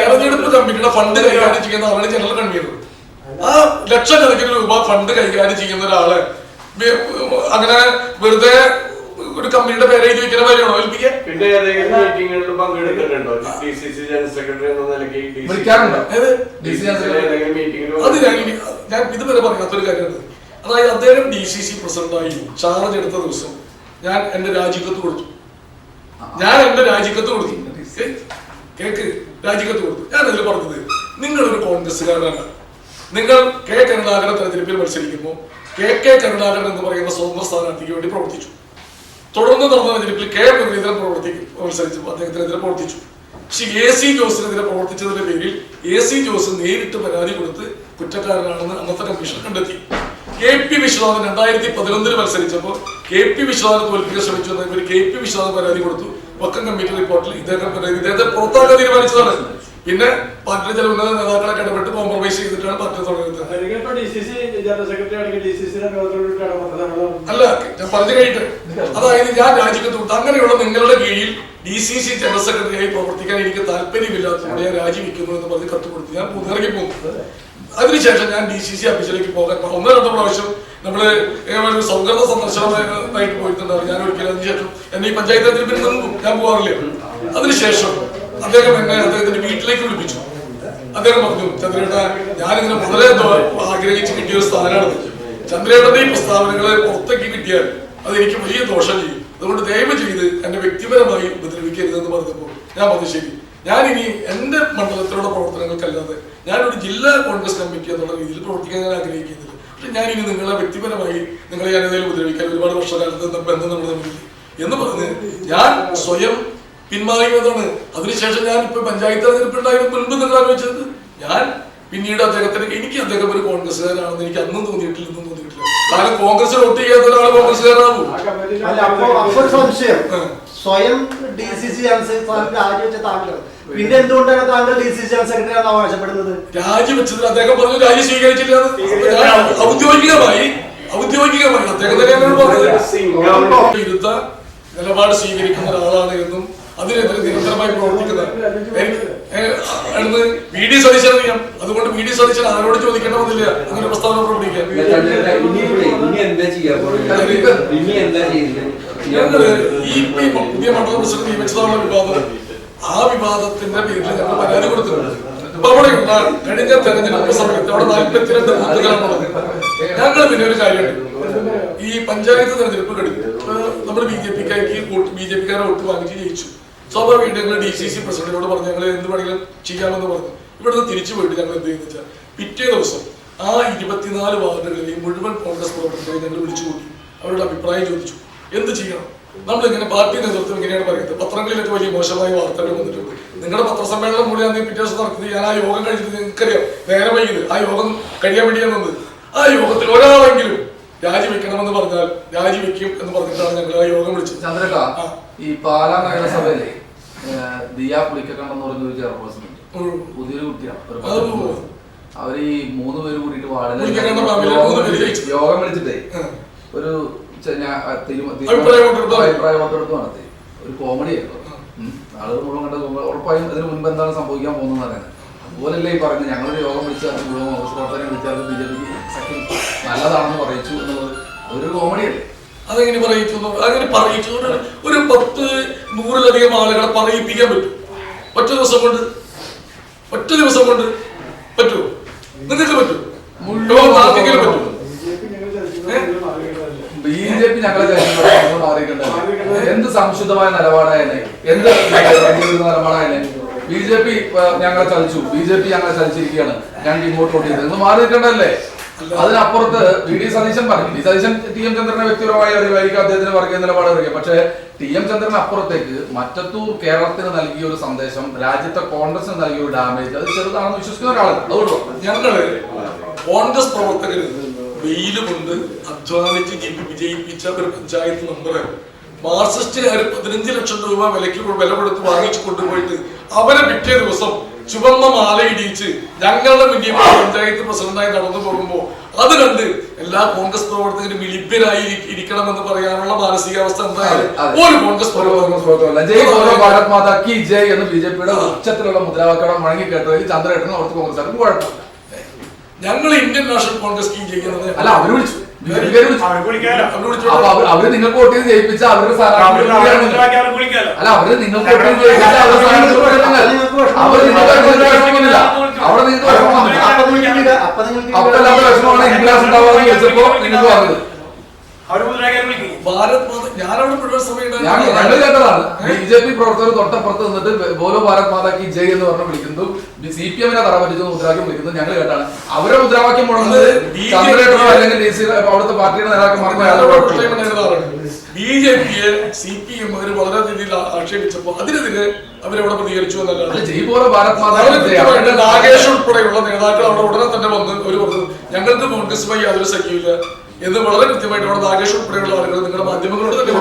തെരഞ്ഞെടുപ്പ് കമ്മിറ്റിയുടെ ഫണ്ട് കൈകാര്യം ചെയ്യുന്ന ആളാണ് ജനറൽ കൺവീനർ. ആ ലക്ഷക്കണക്കിന് രൂപ ഫണ്ട് കൈകാര്യം ചെയ്യുന്ന ഒരാള് അങ്ങനെ വെറുതെ ഒരു കമ്പനിയുടെ പേര് എഴുതി വെക്കുന്ന കാര്യമാണോ ഏൽപ്പിക്കുക? പിന്നെ ഏതെങ്കിലും മീറ്റിങ്ങുകളിൽ പങ്കെടുത്തിട്ടുണ്ടോ? DCC ജനറൽ സെക്രട്ടറി എന്ന നിലയ്ക്ക് അത് ഞാൻ ഇതുവരെ പറയാത്തൊരു കാര്യമാണ്. അതായത് അദ്ദേഹം DCC പ്രസിഡന്റായി ചാർജ് എടുത്ത ദിവസം ഞാൻ എന്റെ രാജിക്കത്ത് കൊടുത്തു. കേക്ക് രാജിക്കത്ത് കൊടുത്തു. ഞാൻ അതിൽ പറഞ്ഞത്, നിങ്ങളൊരു കോൺഗ്രസ്സുകാരനല്ല. നിങ്ങൾ കരുണാകരൻ തെരഞ്ഞെടുപ്പിൽ മത്സരിക്കുമ്പോൾ കരുണാകരൻ എന്ന് പറയുന്ന സ്വതന്ത്ര സ്ഥാനാർത്ഥിക്ക് വേണ്ടി പ്രവർത്തിച്ചു. തുടർന്ന് നടന്ന തെരഞ്ഞെടുപ്പിൽ മുരളീധരൻ മത്സരിച്ചു, അദ്ദേഹത്തിനെതിരെ പ്രവർത്തിച്ചു. പക്ഷെ AC ജോസിനെതിരെ പ്രവർത്തിച്ചതിന്റെ പേരിൽ AC ജോസ് നേരിട്ട് പരാതി കൊടുത്ത് കുറ്റക്കാരനാണെന്ന് അന്നത്തെ കമ്മീഷൻ കണ്ടെത്തി. KP വിശ്വനാഥൻ 2011 മത്സരിച്ചപ്പോൾ KP വിശ്വനാഥൻ തോൽപ്പിക്കാൻ ശ്രമിച്ചു എന്നതിൽ KP വിശ്വനാഥൻ പരാതി കൊടുത്തു. വക്കം കമ്മിറ്റി റിപ്പോർട്ടിൽ ഇദ്ദേഹത്തെ പുറത്താക്കാൻ തീരുമാനിച്ചതാണ്. പിന്നെ പാർട്ടിയിലെ ചില ഉന്നത നേതാക്കളെ ഇടപെട്ട് കോംപ്രമൈസ് ചെയ്തിട്ടാണ് പാർട്ടി തുടങ്ങുന്നത്. അല്ല, ഞാൻ പറഞ്ഞു കഴിഞ്ഞിട്ട്, അതായത് ഞാൻ രാജിക്കത്ത് കൊടുത്തു. അങ്ങനെയുള്ള നിങ്ങളുടെ കീഴിൽ DCC ജനറൽ സെക്രട്ടറിയായി പ്രവർത്തിക്കാൻ എനിക്ക് താല്പര്യമില്ലാത്തതുകൊണ്ട് ഞാൻ രാജിവെക്കുന്നു എന്ന് പറഞ്ഞ് കത്ത് കൊടുത്തു. ഞാൻ ഇറങ്ങി പോകുന്നു. അതിനുശേഷം ഞാൻ DCC ഓഫീസിലേക്ക് പോകാൻ 1-2 പ്രാവശ്യം നമ്മള് സൗഹൃദ സന്ദർശനമായിട്ട് പോയിട്ടുണ്ടാവും. ഞാൻ ഒരിക്കലും അതിനുശേഷം എന്നെ ഈ പഞ്ചായത്ത് തെരഞ്ഞെടുപ്പിൽ നിന്നും ഞാൻ പോകാറില്ല. അതിനുശേഷം അദ്ദേഹം എന്നെ അദ്ദേഹത്തിന്റെ വീട്ടിലേക്ക് വിളിപ്പിച്ചു. അദ്ദേഹം പറഞ്ഞു, ചന്ദ്രേട്ട, ഞാനിതിനെ വളരെ ആഗ്രഹിച്ച് കിട്ടിയ ഒരു സ്ഥാനമാണ്. ചന്ദ്രേട്ടന്റെ ഈ പ്രസ്താവനകളെ പുറത്തേക്ക് കിട്ടിയാൽ അതെനിക്ക് വലിയ ദോഷം ചെയ്യും. അതുകൊണ്ട് ദയവ് ചെയ്ത് എന്നെ വ്യക്തിപരമായി ഉപദ്രവിക്കരുതെന്ന് പറഞ്ഞപ്പോൾ ഞാൻ പറഞ്ഞു, ശരി, ഞാനിനി എന്റെ മണ്ഡലത്തിലുള്ള പ്രവർത്തനങ്ങൾക്കല്ലാതെ ഞാനൊരു ജില്ലാ കോൺഗ്രസ് കമ്മിറ്റി എന്നുള്ള രീതിയിൽ പ്രവർത്തിക്കാൻ ഞാൻ ആഗ്രഹിക്കുന്നില്ല. പക്ഷെ ഞാനിനി നിങ്ങളെ വ്യക്തിപരമായി നിങ്ങളെ ഞാൻ ഏതെങ്കിലും ഉപദ്രവിക്കാൻ ഒരുപാട് വർഷകാലത്ത് ബന്ധം നമ്മൾ തമ്മിൽ എന്ന് പറഞ്ഞ് ഞാൻ സ്വയം പിന്മാറിയതാണ്. അതിനുശേഷം ഞാൻ ഇപ്പൊ പഞ്ചായത്ത് തെരഞ്ഞെടുപ്പുണ്ടായിരുന്നു മുൻപ് നിങ്ങൾ ആലോചിച്ചത്. ഞാൻ പിന്നീട് എനിക്ക് അദ്ദേഹം ഒരു കോൺഗ്രസ്സുകാരാണെന്ന് എനിക്ക് അന്നും തോന്നിയിട്ടില്ല, ഇന്നും തോന്നിയിട്ടില്ല. കാരണം കോൺഗ്രസ് വോട്ട് ചെയ്യാത്ത ഒരാൾ കോൺഗ്രസ്സുകാരനാകും. സ്വയം DCC രാജിവെച്ച താങ്കൾ പിന്നെ എന്തുകൊണ്ടാണ് താങ്കൾ DCC ജനറൽ സെക്രട്ടറി ആണെന്ന് അവകാശപ്പെടുന്നത്? രാജിവെച്ചതിൽ അദ്ദേഹം പറഞ്ഞു രാജി സ്വീകരിച്ചില്ല. ഔദ്യോഗികമായി അദ്ദേഹം തന്നെയാണ് പറഞ്ഞത് വിരുദ്ധ നിലപാട് സ്വീകരിക്കുന്ന ഒരാളാണ് എന്നും അതിനെതിരെ നിരന്തരമായി പ്രവർത്തിക്കുന്ന VD സതീശൻ അറിയാം. അതുകൊണ്ട് VD സതീശൻ ആരോട് ചോദിക്കണമെന്നില്ല അങ്ങനെ പ്രസ്താവന പ്രകടിപ്പിക്കാൻ. ഞങ്ങള് ഈ പുതിയ മണ്ഡലം പ്രസിഡന്റ് നിയമിച്ചതാണുള്ള വിവാദം. ആ വിവാദത്തിന്റെ പേരിൽ ഞങ്ങൾ പരാതി കൊടുത്തിട്ടുണ്ട്. അപ്പൊ അവിടെയുള്ള കഴിഞ്ഞ തെരഞ്ഞെടുപ്പ് സമയത്ത് അവിടെ 42 ബൂത്തുകളാണുള്ളത്. ഞങ്ങൾ പിന്നെ ഒരു കാര്യമുണ്ട്, ഈ പഞ്ചായത്ത് തെരഞ്ഞെടുപ്പ് കഴിഞ്ഞു നമ്മൾ ബി.ജെ.പിക്കാരെ വോട്ട് വാങ്ങിച്ച് ജയിച്ചു. സ്വാഭാവികമായിട്ട് ഞങ്ങൾ DCC പ്രസിഡന്റിനോട് പറഞ്ഞു ഞങ്ങൾ എന്ത് വേണമെങ്കിലും ചെയ്യാമെന്ന് പറഞ്ഞു. ഇവിടുന്ന് തിരിച്ചു പോയിട്ട് ഞങ്ങൾ എന്ത് ചെയ്യുന്ന വെച്ചാൽ പിറ്റേ ദിവസം ആ 24 വാർഡുകളിലെയും മുഴുവൻ കോൺഗ്രസ് പ്രവർത്തകരെ ഞങ്ങൾ വിളിച്ചു കൂട്ടി, അവരുടെ അഭിപ്രായം ചോദിച്ചു. എന്ത് ചെയ്യണം? നമ്മളിങ്ങനെ പാർട്ടി നേതൃത്വം ഇങ്ങനെയാണ് പറയുന്നത്. പത്രങ്ങളിലൊക്കെ വലിയ മോശമായ വാർത്തകൾ വന്നിട്ടുണ്ട്. നിങ്ങളുടെ പത്രസമ്മേളനം കൂടി അന്ന് പിറ്റേ ദിവസം നടത്തി ഞാൻ ആ യോഗം കഴിഞ്ഞിട്ട് നിങ്ങൾക്കറിയാം നേരെ വൈകിയത് ആ യോഗം കഴിയാൻ വേണ്ടിയാണ് വന്നത്. ആ യോഗത്തിൽ ഒരാളെങ്കിലും രാജിവെക്കണമെന്ന് പറഞ്ഞാൽ രാജിവെക്കും എന്ന് പറഞ്ഞിട്ടാണ് ഞങ്ങൾ ആ യോഗം വിളിച്ചത്. ചന്ദ്രേട്ടാ, ഈ പാലാ നഗരസഭയിലെ ദിയ പുളിക്കക്കണ്ടെന്ന് പറഞ്ഞ ഒരു ചെയർപേഴ്സൺ ഉണ്ട്, പുതിയൊരു കുട്ടിയാണ്. അവര് ഈ 3 പേര് കൂടിയിട്ട് വാർഡിൽ യോഗം വിളിച്ചിട്ടേ ഒരു അഭിപ്രായ വോട്ടെടുപ്പ് നടത്തി. ഒരു കോമഡി ആയിരുന്നു. ആളുകൾ മുഴുവൻ കണ്ടത് ഉറപ്പായും ഇതിന് മുൻപ് എന്താണ് സംഭവിക്കാൻ പോകുന്നത് അറിയാൻ. അതുപോലല്ലേ ഈ പറഞ്ഞത് ഞങ്ങളൊരു യോഗം വിളിച്ചാൽ മുഴുവൻ കോൺഗ്രസ് പ്രവർത്തകരെ വിളിച്ചാൽ BJP സഖ്യം നല്ലതാണെന്ന് പറയിച്ചു എന്നുള്ളത് അതൊരു കോമഡിയല്ലേ? അതെങ്ങനെ പറയിച്ചു? അങ്ങനെ പറയിച്ചു ഒരു 10-100-ലധികം ആളുകളെ പറയിപ്പിക്കാൻ പറ്റും ഒറ്റ ദിവസം കൊണ്ട് പറ്റുമോ? നിങ്ങൾക്ക് പറ്റും? ആർക്കെങ്കിലും പറ്റും? BJP ഞങ്ങളെ മാറിയിട്ടുണ്ടല്ലോ. എന്ത് സംശുദ്ധമായ നിലപാടായാലേ, എന്ത് നിലപാടായാലേ BJP ഞങ്ങളെ ചതിച്ചു, BJP ഞങ്ങളെ ചതിച്ചിരിക്കുകയാണ്, ഞങ്ങൾ ഇങ്ങോട്ട് കൊണ്ടിരുന്നത് മാറിയിട്ടുണ്ടല്ലേ? അതിനപ്പുറത്ത് VD സതീശൻ പറഞ്ഞു. VD സതീശൻ TM ചന്ദ്രനെ വ്യക്തിപരമായി അറിയുമായിരിക്കും, അദ്ദേഹത്തിന് വർഗീയ നിലപാട് അറിയാം. പക്ഷേ TM ചന്ദ്രന് അപ്പുറത്തേക്ക് മറ്റത്തൂർ കേരളത്തിന് നൽകിയ ഒരു സന്ദേശം, രാജ്യത്തെ കോൺഗ്രസിന് നൽകിയ ഒരു ഡാമേജ് അത് ചെറുതാണെന്ന് വിശ്വസിക്കുന്ന ഒരാളാണ്. അതുകൊണ്ട് ഞങ്ങള് കോൺഗ്രസ് പ്രവർത്തകര് വെയില് കൊണ്ട് അധ്വാനിച്ച് വിജയിപ്പിച്ച ഒരു പഞ്ചായത്ത് മെമ്പറ് മാർക്സിസ്റ്റുകാർ 15 ലക്ഷം രൂപ വില കൊടുത്ത് വാങ്ങിച്ചു കൊണ്ടുപോയിട്ട് അവരെ പിറ്റേ ദിവസം ചുവന്ന മാലയിടിച്ച് ഞങ്ങളുടെ മുന്നിൽ പഞ്ചായത്ത് പ്രസിഡന്റായി നടന്നു പോകുമ്പോ അത് കണ്ട് എല്ലാ കോൺഗ്രസ് പ്രവർത്തകരും വിളിപ്പരായി ഇരിക്കണമെന്ന് പറയാനുള്ള മാനസികാവസ്ഥ എന്തായാലും ഒരു കോൺഗ്രസ് പ്രവർത്തകർ ഭാരത് മാതാ കി ജയ് എന്ന് BJPയുടെ ഉച്ചത്തിലുള്ള മുദ്രാവാക്യം മുഴങ്ങി കേട്ടതിൽ ചന്ദ്രേട്ടനും അവിടുത്തെ കോൺഗ്രസ് കുഴപ്പമില്ല. ഞങ്ങൾ ഇന്ത്യൻ നാഷണൽ കോൺഗ്രസ് ടീം ചെയ്യുന്നത് അല്ല, അവര് വിളിച്ചു, അവര് നിങ്ങൾക്ക് വോട്ട് ചെയ്ത് ജയിപ്പിച്ച അവരുടെ സ്ഥാനാർത്ഥി അല്ല, അവര് നിങ്ങൾക്ക് വോട്ട് ചെയ്ത് ജയിപ്പിച്ച അവരുടെ സ്ഥാനാർത്ഥി അവര് നിങ്ങൾക്ക് അവിടെ നിങ്ങൾക്ക് അപ്പല്ലാത്ത വിഷമമാണ് ഇംഗ്ലാസ് ഉണ്ടാവാന്ന് ചോദിച്ചപ്പോ നിങ്ങൾക്ക് പറഞ്ഞത് ഞങ്ങൾ കേട്ടതാണ്. BJP പ്രവർത്തകർ തൊട്ടപ്പുറത്ത് നിന്നിട്ട് ബോലോ ഭാരത് മാതാ കി ജയ് എന്ന് പറഞ്ഞ് വിളിക്കുന്നു, CPM-നെ തറ പറ്റിച്ചു മുദ്രാവാക്യം വിളിക്കുന്നത് ഞങ്ങൾ കേട്ടാണ്. അവരുടെ മുദ്രാവാക്യം മുടങ്ങുന്നത് ചന്ദ്രേട്ടനോ അല്ലെങ്കിൽ അവിടുത്തെ പാർട്ടിയുടെ നേതാക്കന്മാർക്കോ BJP-യെ CPM വളരെ രീതിയിൽ ആക്ഷേപിച്ചപ്പോ അതിനെതിരെ അവരവിടെ പ്രതികരിച്ചു എന്നല്ല. ജയ് ബോലോ ഭാരത് മാതാ നാഗേഷ് ഉൾപ്പെടെയുള്ള നേതാക്കൾ അവിടെ ഉടനെ തന്നെ വന്ന് ഒരു പറഞ്ഞു ഞങ്ങൾക്ക് കോൺഗ്രസുമായി യാതൊരു സഖ്യമില്ല എന്ന് വളരെ കൃത്യമായിട്ട് അവിടെ നാഗേഷ് ഉൾപ്പെടെയുള്ള ആളുകൾ നിങ്ങളുടെ മാധ്യമങ്ങളോട് തന്നെ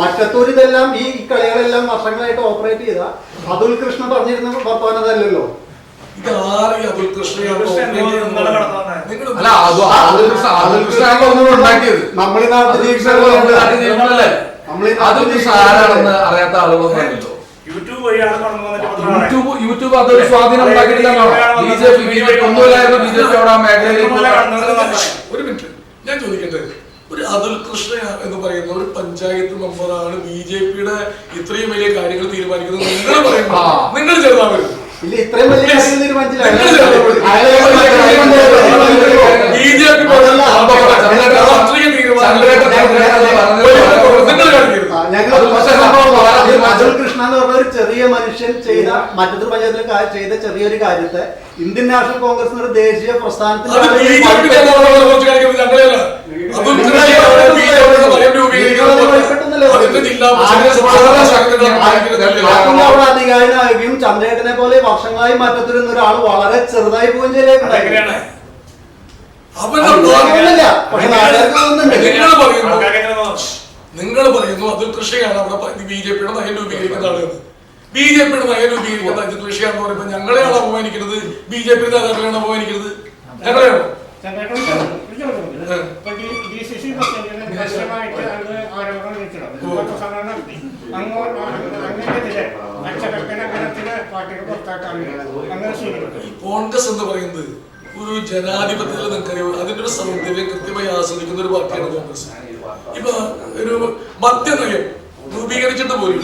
മറ്റത്തൂർ ഇതെല്ലാം ഈ കളികളെല്ലാം വർഷങ്ങളായിട്ട് ഓപ്പറേറ്റ് ചെയ്ത അതുൽ കൃഷ്ണ പറഞ്ഞിരുന്ന വർത്തമാനതല്ലോ. ഇത് ആര് അതുൽ കൃഷ്ണയാണ് ആരാണെന്ന് അറിയാത്ത ആളുകളൊന്നും യൂട്യൂബ് അതൊരു സ്വാധീനം ഉണ്ടാക്കിയിട്ടാണോ BJP ഒന്നുമില്ലായിരുന്നു BJP അവിടെ ആ മേഖലയിലേക്ക്? ഒരു മിനിറ്റ് ഞാൻ ചോദിക്കട്ടെ, ഒരു അതുൽ കൃഷ്ണ എന്ന് പറയുന്ന ഒരു പഞ്ചായത്ത് മെമ്പറാണ് BJP-യുടെ ഇത്രയും വലിയ കാര്യങ്ങൾ തീരുമാനിക്കുന്നത് നിങ്ങൾ പറയുമ്പോ നിങ്ങൾ ചെറുതാ വരുന്നത് ഇല്ല, ഇത്രയും വലിയ കാര്യങ്ങൾ തീരുമാനിച്ചില്ല. അതുൽ കൃഷ്ണ എന്ന് പറഞ്ഞ ഒരു ചെറിയ മനുഷ്യൻ ചെയ്ത മറ്റൊരു പഞ്ചായത്തിൽ ചെയ്ത ചെറിയൊരു കാര്യത്തെ ഇന്ത്യൻ നാഷണൽ കോൺഗ്രസ് ഒരു ദേശീയ പ്രസ്ഥാനത്തിൽ അധികാരിയാകുകയും ചന്ദ്രേട്ടനെ പോലെ വർഷങ്ങളായി മറ്റൊരുന്ന ഒരാൾ വളരെ ചെറുതായി പോവുകയും ചെയ്തേക്കുണ്ടായിരുന്നു. നിങ്ങൾ പറയുന്നു അതുൽ കൃഷിയാണ് അവിടെ BJP-യുടെ നയം രൂപീകരിക്കുന്ന ആളുകൾ. BJP-യുടെ നയം രൂപീകരിക്കുന്ന അതുൽ കൃഷിയാണെന്ന് പറയുമ്പോൾ ഞങ്ങളെയാണ് അപമാനിക്കുന്നത്, BJP-യുടെ നേതാക്കളെയാണ് അപമാനിക്കുന്നത്, ഞങ്ങളെയാണോ? കോൺഗ്രസ് എന്ന് പറയുന്നത് ഒരു ജനാധിപത്യത്തിൽ നിങ്ങൾക്കറിയാം അതിന്റെ ഒരു സൗന്ദര്യം കൃത്യമായി ആസ്വദിക്കുന്ന ഒരു പാർട്ടിയാണ് കോൺഗ്രസ്. ഇപ്പൊ ഒരു മദ്യനയം രൂപീകരിച്ചിട്ട് പോലും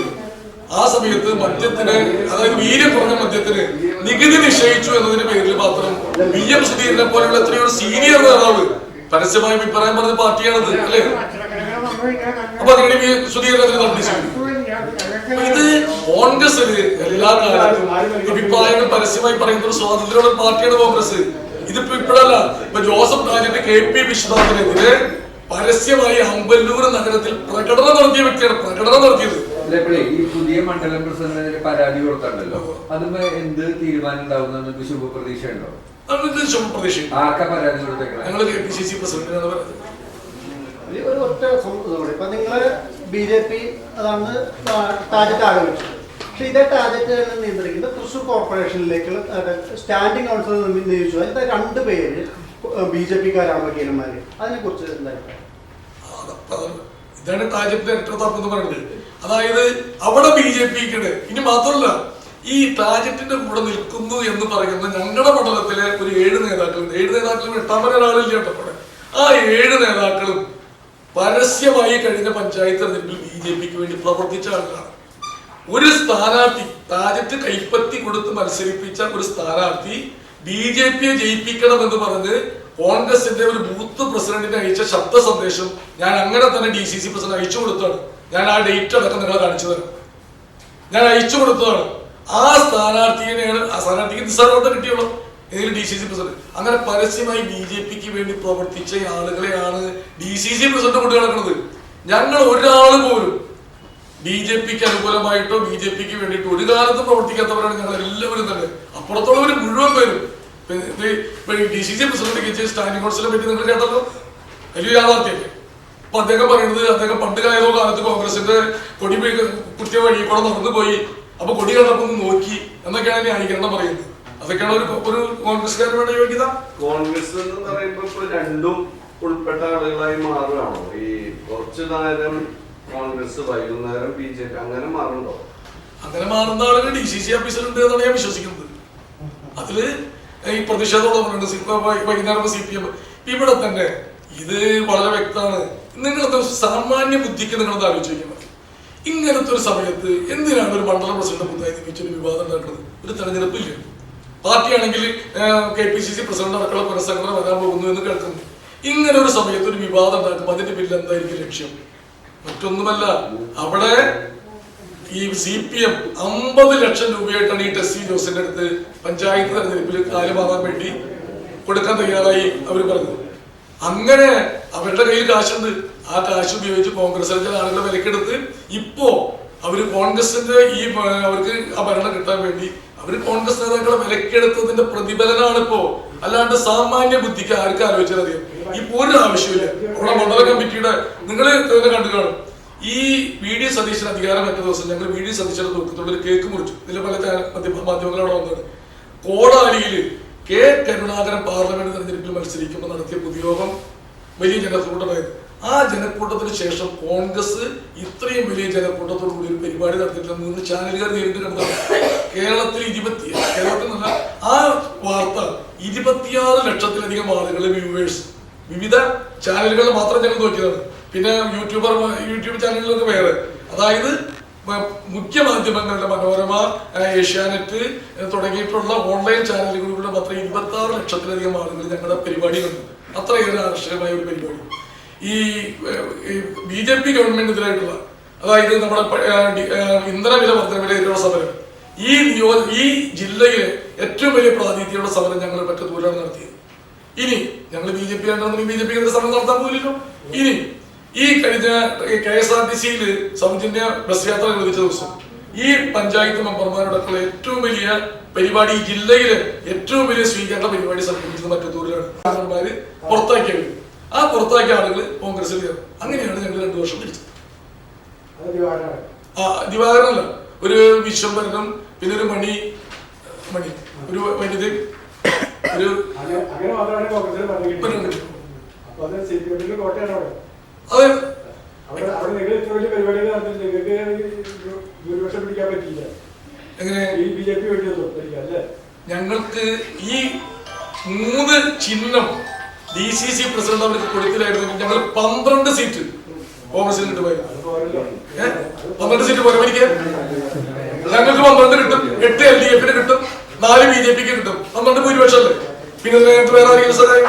ആ സമയത്ത് മദ്യത്തിന്, അതായത് വീര്യം കുറഞ്ഞ മദ്യത്തിന് നികുതി നിശ്ചയിച്ചു എന്നതിന്റെ പേരിൽ മാത്രം VM സുധീരനെ പോലെയുള്ള എത്രയോ സീനിയർ നേതാവ് പരസ്യമായ അഭിപ്രായം പറഞ്ഞ പാർട്ടിയാണത്, അല്ലേ? അപ്പൊ അതിനെ സുധീരനെതിരെ നടത്തിച്ചു. ഇത് കോൺഗ്രസിന് എല്ലാ കാലത്തും അഭിപ്രായങ്ങൾ പരസ്യമായി പറയുന്ന ഒരു സ്വാതന്ത്ര്യമുള്ള പാർട്ടിയാണ് കോൺഗ്രസ്. ഇതിപ്പോ ഇപ്പോഴല്ല, ഇപ്പൊ ജോസഫ് രാജിന്റെ KP വിശ്വനാഥിനെതിരെ പരസ്യമായി അമ്പല്ലൂർ നഗരത്തിൽ പ്രകടനം നടത്തിയ വ്യക്തിയാണ് പ്രകടനം നടത്തിയത്. ഈ പുതിയ മണ്ഡലം പ്രസിഡന്റിന് പരാതി കൊടുക്കണ്ടല്ലോ, അതുമ്പോ എന്ത് തീരുമാനം ഉണ്ടാവുന്ന ശുഭപ്രതീക്ഷ ഉണ്ടോ? ശുഭപ്രതീക്ഷ. ആർക്കാ പരാതി കൊടുത്തേക്കണം? ഞങ്ങൾ KPCC പ്രസിഡന്റിനാണ് പറയുന്നത്. ഒരു ഒറ്റ സംഭവം, ഇപ്പൊ നിങ്ങള് BJP അതാണ് ടാർഗറ്റ് ആരംഭിച്ചത്. പക്ഷെ ഇതേ ടാർഗറ്റ് നിയന്ത്രിക്കുന്ന തൃശ്ശൂർ കോർപ്പറേഷനിലേക്കുള്ള സ്റ്റാൻഡിംഗ് കൗൺസിൽ നിയോഗിച്ചു. അതിന്റെ 2 പേര് BJP-ക്കാരാണ് വക്കീലന്മാര്. അതിനെ കുറിച്ച് എന്തായാലും ഇതാണ് ടാർഗറ്റിന്റെ ഇരട്ടത്താപ്പ് എന്ന് പറയുന്നത്. അതായത് അവിടെ BJP-ക്ക് ഇനി മാത്രമല്ല ഈ ടാർഗറ്റിന്റെ കൂടെ നിൽക്കുന്നു എന്ന് പറയുന്ന ഞങ്ങളുടെ മണ്ഡലത്തിലെ ഒരു 7 നേതാക്കളുണ്ട്. 7 നേതാക്കളും 8ാമത് ഒരാളില്ല കേട്ടോ. ആ 7 നേതാക്കളും പരസ്യമായി കഴിഞ്ഞ പഞ്ചായത്ത് തെരഞ്ഞെടുപ്പിൽ BJP-ക്ക് വേണ്ടി പ്രവർത്തിച്ച ആളുകളാണ്. ഒരു സ്ഥാനാർത്ഥി ടാർഗറ്റ് കൈപ്പത്തി കൊടുത്ത് മത്സരിപ്പിച്ച ഒരു സ്ഥാനാർത്ഥി BJP-യെ ജയിപ്പിക്കണം എന്ന് പറഞ്ഞ് കോൺഗ്രസിന്റെ ഒരു ബൂത്ത് പ്രസിഡന്റിന് അയച്ച ശബ്ദ സന്ദേശം ഞാൻ അങ്ങനെ തന്നെ DCC പ്രസിഡന്റ് അയച്ചു കൊടുത്തതാണ്. ഞാൻ ആ ഡേറ്റ് അടക്കം നിങ്ങളെ കാണിച്ചു തരാം. ഞാൻ അയച്ചു കൊടുത്തതാണ്. ആ സ്ഥാനാർത്ഥിക്ക് നിസ്സാരവട്ടം കിട്ടിയുള്ളൂ ഏതെങ്കിലും DCC പ്രസിഡന്റ്. അങ്ങനെ പരസ്യമായി BJP-ക്ക് വേണ്ടി പ്രവർത്തിച്ച ആളുകളെയാണ് DCC പ്രസിഡന്റ് കൊണ്ട് നടക്കുന്നത്. ഞങ്ങൾ ഒരാൾ പോലും BJP-ക്ക് അനുകൂലമായിട്ടോ BJP-ക്ക് വേണ്ടിയിട്ടോ ഒരു കാലത്തും പ്രവർത്തിക്കാത്തവരാണ് ഞങ്ങൾ എല്ലാവരും തന്നെ. അപ്പുറത്തുള്ളവർ മുഴുവൻ പേരും DCC പ്രസിഡന്റ് സ്റ്റാൻഡിംഗ് കൗൺസിലിനെ പറ്റി നിങ്ങൾ കേട്ടല്ലോ, വലിയ യാഥാർത്ഥ്യമല്ലേ? അപ്പൊ അദ്ദേഹം പറയുന്നത് അദ്ദേഹം പണ്ട് ഏതോ കാലത്ത് കോൺഗ്രസിന്റെ കൊടി കുത്തിയ വഴി കൂടെ നടന്നു പോയി, അപ്പൊ കൊടി കണ്ടപ്പോ നോക്കി എന്നൊക്കെയാണ് ന്യായീകരണം പറയുന്നത്. അതൊക്കെയാണ് ഒരു കോൺഗ്രസ്സുകാരന് വേണ്ട യോഗ്യത. കോൺഗ്രസ് എന്ന് പറയുമ്പോ ഇപ്പൊ രണ്ടും ഉൾപ്പെട്ട ആളുകളായി മാറുകയാണോ? ഈ കുറച്ചു നേരം കോൺഗ്രസ്, വൈകുന്നേരം BJP, അങ്ങനെ മാറുന്നുണ്ടോ? അങ്ങനെ മാറുന്ന ആളുകൾ DCC ഓഫീസിലുണ്ട് എന്നാണ് ഞാൻ വിശ്വസിക്കുന്നത്. അതില് ഈ പ്രതിഷേധമുള്ളവരുണ്ട്. വൈകുന്നേരം CPM. ഇവിടെ തന്നെ ഇത് വളരെ വ്യക്തമാണ്. നിങ്ങളത് സാമാന്യ ബുദ്ധിക്ക് നിങ്ങളത് ആലോചിക്കാൻ മതി. ഇങ്ങനത്തെ ഒരു സമയത്ത് എന്തിനാണ് ഒരു മണ്ഡലം പ്രസിഡന്റ് പുതുതായി നിയമിച്ചൊരു വിവാദം ഉണ്ടാക്കുന്നത്? ഒരു തെരഞ്ഞെടുപ്പില്ല. പാർട്ടിയാണെങ്കിൽ KPCC പ്രസിഡന്റ് അടക്കമുള്ള പുനഃസംഘടന വരാൻ പോകുന്നു എന്ന് കേൾക്കുന്നു. ഇങ്ങനെ ഒരു സമയത്ത് ഒരു വിവാദം ഉണ്ടാക്കുമ്പോൾ അതിന്റെ പേരിൽ എന്തായിരിക്കും ലക്ഷ്യം? മറ്റൊന്നുമല്ല, അവിടെ ഈ CPM 50 ലക്ഷം രൂപയായിട്ടാണ് ഈ ടെസ്സി ജോസിന്റെ അടുത്ത് പഞ്ചായത്ത് തെരഞ്ഞെടുപ്പിൽ കാര്യമാകാൻ വേണ്ടി കൊടുക്കാൻ തയ്യാറായി അവർ പറഞ്ഞത്. അങ്ങനെ അവരുടെ കയ്യിൽ കാശുണ്ട്. ആ കാശ് ഉപയോഗിച്ച് കോൺഗ്രസിലെ ചില ആളുകളെ വിലക്കെടുത്ത് ഇപ്പോ അവര് കോൺഗ്രസിന്റെ അവർക്ക് ആ ഭരണം കിട്ടാൻ വേണ്ടി അവര് കോൺഗ്രസ് നേതാക്കളെ വിലക്കെടുത്തതിന്റെ പ്രതിഫലനാണ് ഇപ്പോ. അല്ലാണ്ട് സാമാന്യ ബുദ്ധിക്ക് ആർക്ക് ആലോചിച്ചാൽ അറിയാം. ഇപ്പൊ ഒരു ആവശ്യമില്ല. നമ്മുടെ മണ്ഡല കമ്മിറ്റിയുടെ നിങ്ങൾ തന്നെ കണ്ടു കാണും. ഈ VD സതീശൻ അധികാരമേറ്റ ദിവസം ഞങ്ങൾ VD സതീശന്റെ തൂക്കത്തോടെ ഒരു കേക്ക് മുറിച്ചു. ഇതിലെ പല മാധ്യമങ്ങളോട് വന്നത് കോടാലിയിൽ K. കരുണാകരൻ പാർലമെന്റ് തെരഞ്ഞെടുപ്പിൽ മത്സരിക്കുമ്പോൾ നടത്തിയ പൊതുയോഗം വലിയ ജനക്കൂട്ടമായിരുന്നു. ആ ജനക്കൂട്ടത്തിന് ശേഷം കോൺഗ്രസ് ഇത്രയും വലിയ ജനക്കൂട്ടത്തോടു കൂടി ഒരു പരിപാടി നടത്തിയിട്ടില്ല. 3 ചാനലുകാർ നേരിട്ട് കണ്ടത്. കേരളത്തിൽ കേരളത്തിൽ ആ വാർത്ത 26 ലക്ഷത്തിലധികം ആളുകൾ വ്യൂവേഴ്സ് വിവിധ ചാനലുകളിൽ മാത്രം ഞങ്ങൾ നോക്കിയതാണ്. പിന്നെ യൂട്യൂബ് ചാനലുകളൊക്കെ വേറെ. അതായത് മുഖ്യ മാധ്യമങ്ങളുടെ മനോരമ, ഏഷ്യാനെറ്റ് തുടങ്ങിയിട്ടുള്ള ഓൺലൈൻ ചാനലുകളിലൂടെ മാത്രം 26 ലക്ഷത്തിലധികം ആളുകൾ ഞങ്ങളുടെ പരിപാടി കണ്ടു. അത്രയേറെ ആകർഷകമായ ഒരു പരിപാടി. ഈ BJP ഗവൺമെന്റിനെതിരായിട്ടുള്ള, അതായത് നമ്മുടെ ഇന്ധനവില വർധനവിലെതിരെയുള്ള സമരം, ഈ ജില്ലയിലെ ഏറ്റവും വലിയ പ്രാതിനിധ്യമുള്ള സമരം ഞങ്ങൾ പറ്റത്തൂരാണ് നടത്തിയത്. ഇനി ഞങ്ങൾ BJP ആണെന്നുണ്ടെങ്കിൽ BJP സമരം നടത്താൻ പോകില്ലല്ലോ. ഇനി ഈ കഴിഞ്ഞ KSRTC-യിൽ സൗജന്യ ബസ് യാത്ര അനുവദിച്ച ദിവസം ഈ പഞ്ചായത്ത് മെമ്പർമാരോടൊക്കെയുള്ള ഏറ്റവും വലിയ പരിപാടി, ഈ ജില്ലയിലെ ഏറ്റവും വലിയ സ്വീകരണ പരിപാടി സംഘടിപ്പിച്ചത് മറ്റത്തൂരിലാണ്. പുറത്താക്കിയത്. ആ പുറത്താക്കിയ ആളുകൾ കോൺഗ്രസിൽ ചേർന്നു. അങ്ങനെയാണ് ഞങ്ങൾ 2 വർഷം പിടിച്ചത്. ദിവാകരനല്ല, ഒരു വിശ്വംഭരനും പിന്നെ ഒരു മണി ഒരു വനിതയും ഒരു അതെ. എങ്ങനെ ഞങ്ങൾക്ക് ഈ 3 ചിഹ്നം DCC പ്രസിഡന്റ് അവർക്ക് കൊടുത്തില്ലായിരുന്നെങ്കിൽ ഞങ്ങൾ 12 സീറ്റ് കോൺഗ്രസിൽ കിട്ടുമായിരുന്നു. 12 സീറ്റ് പോലെ എനിക്ക് ഞങ്ങൾക്ക് 12 കിട്ടും, 8 LDF കിട്ടും, 4 BJP കിട്ടും. 12 ഭൂരിപക്ഷം അല്ലേ? പിന്നെ വേറെ ആരെങ്കിലും സാറേ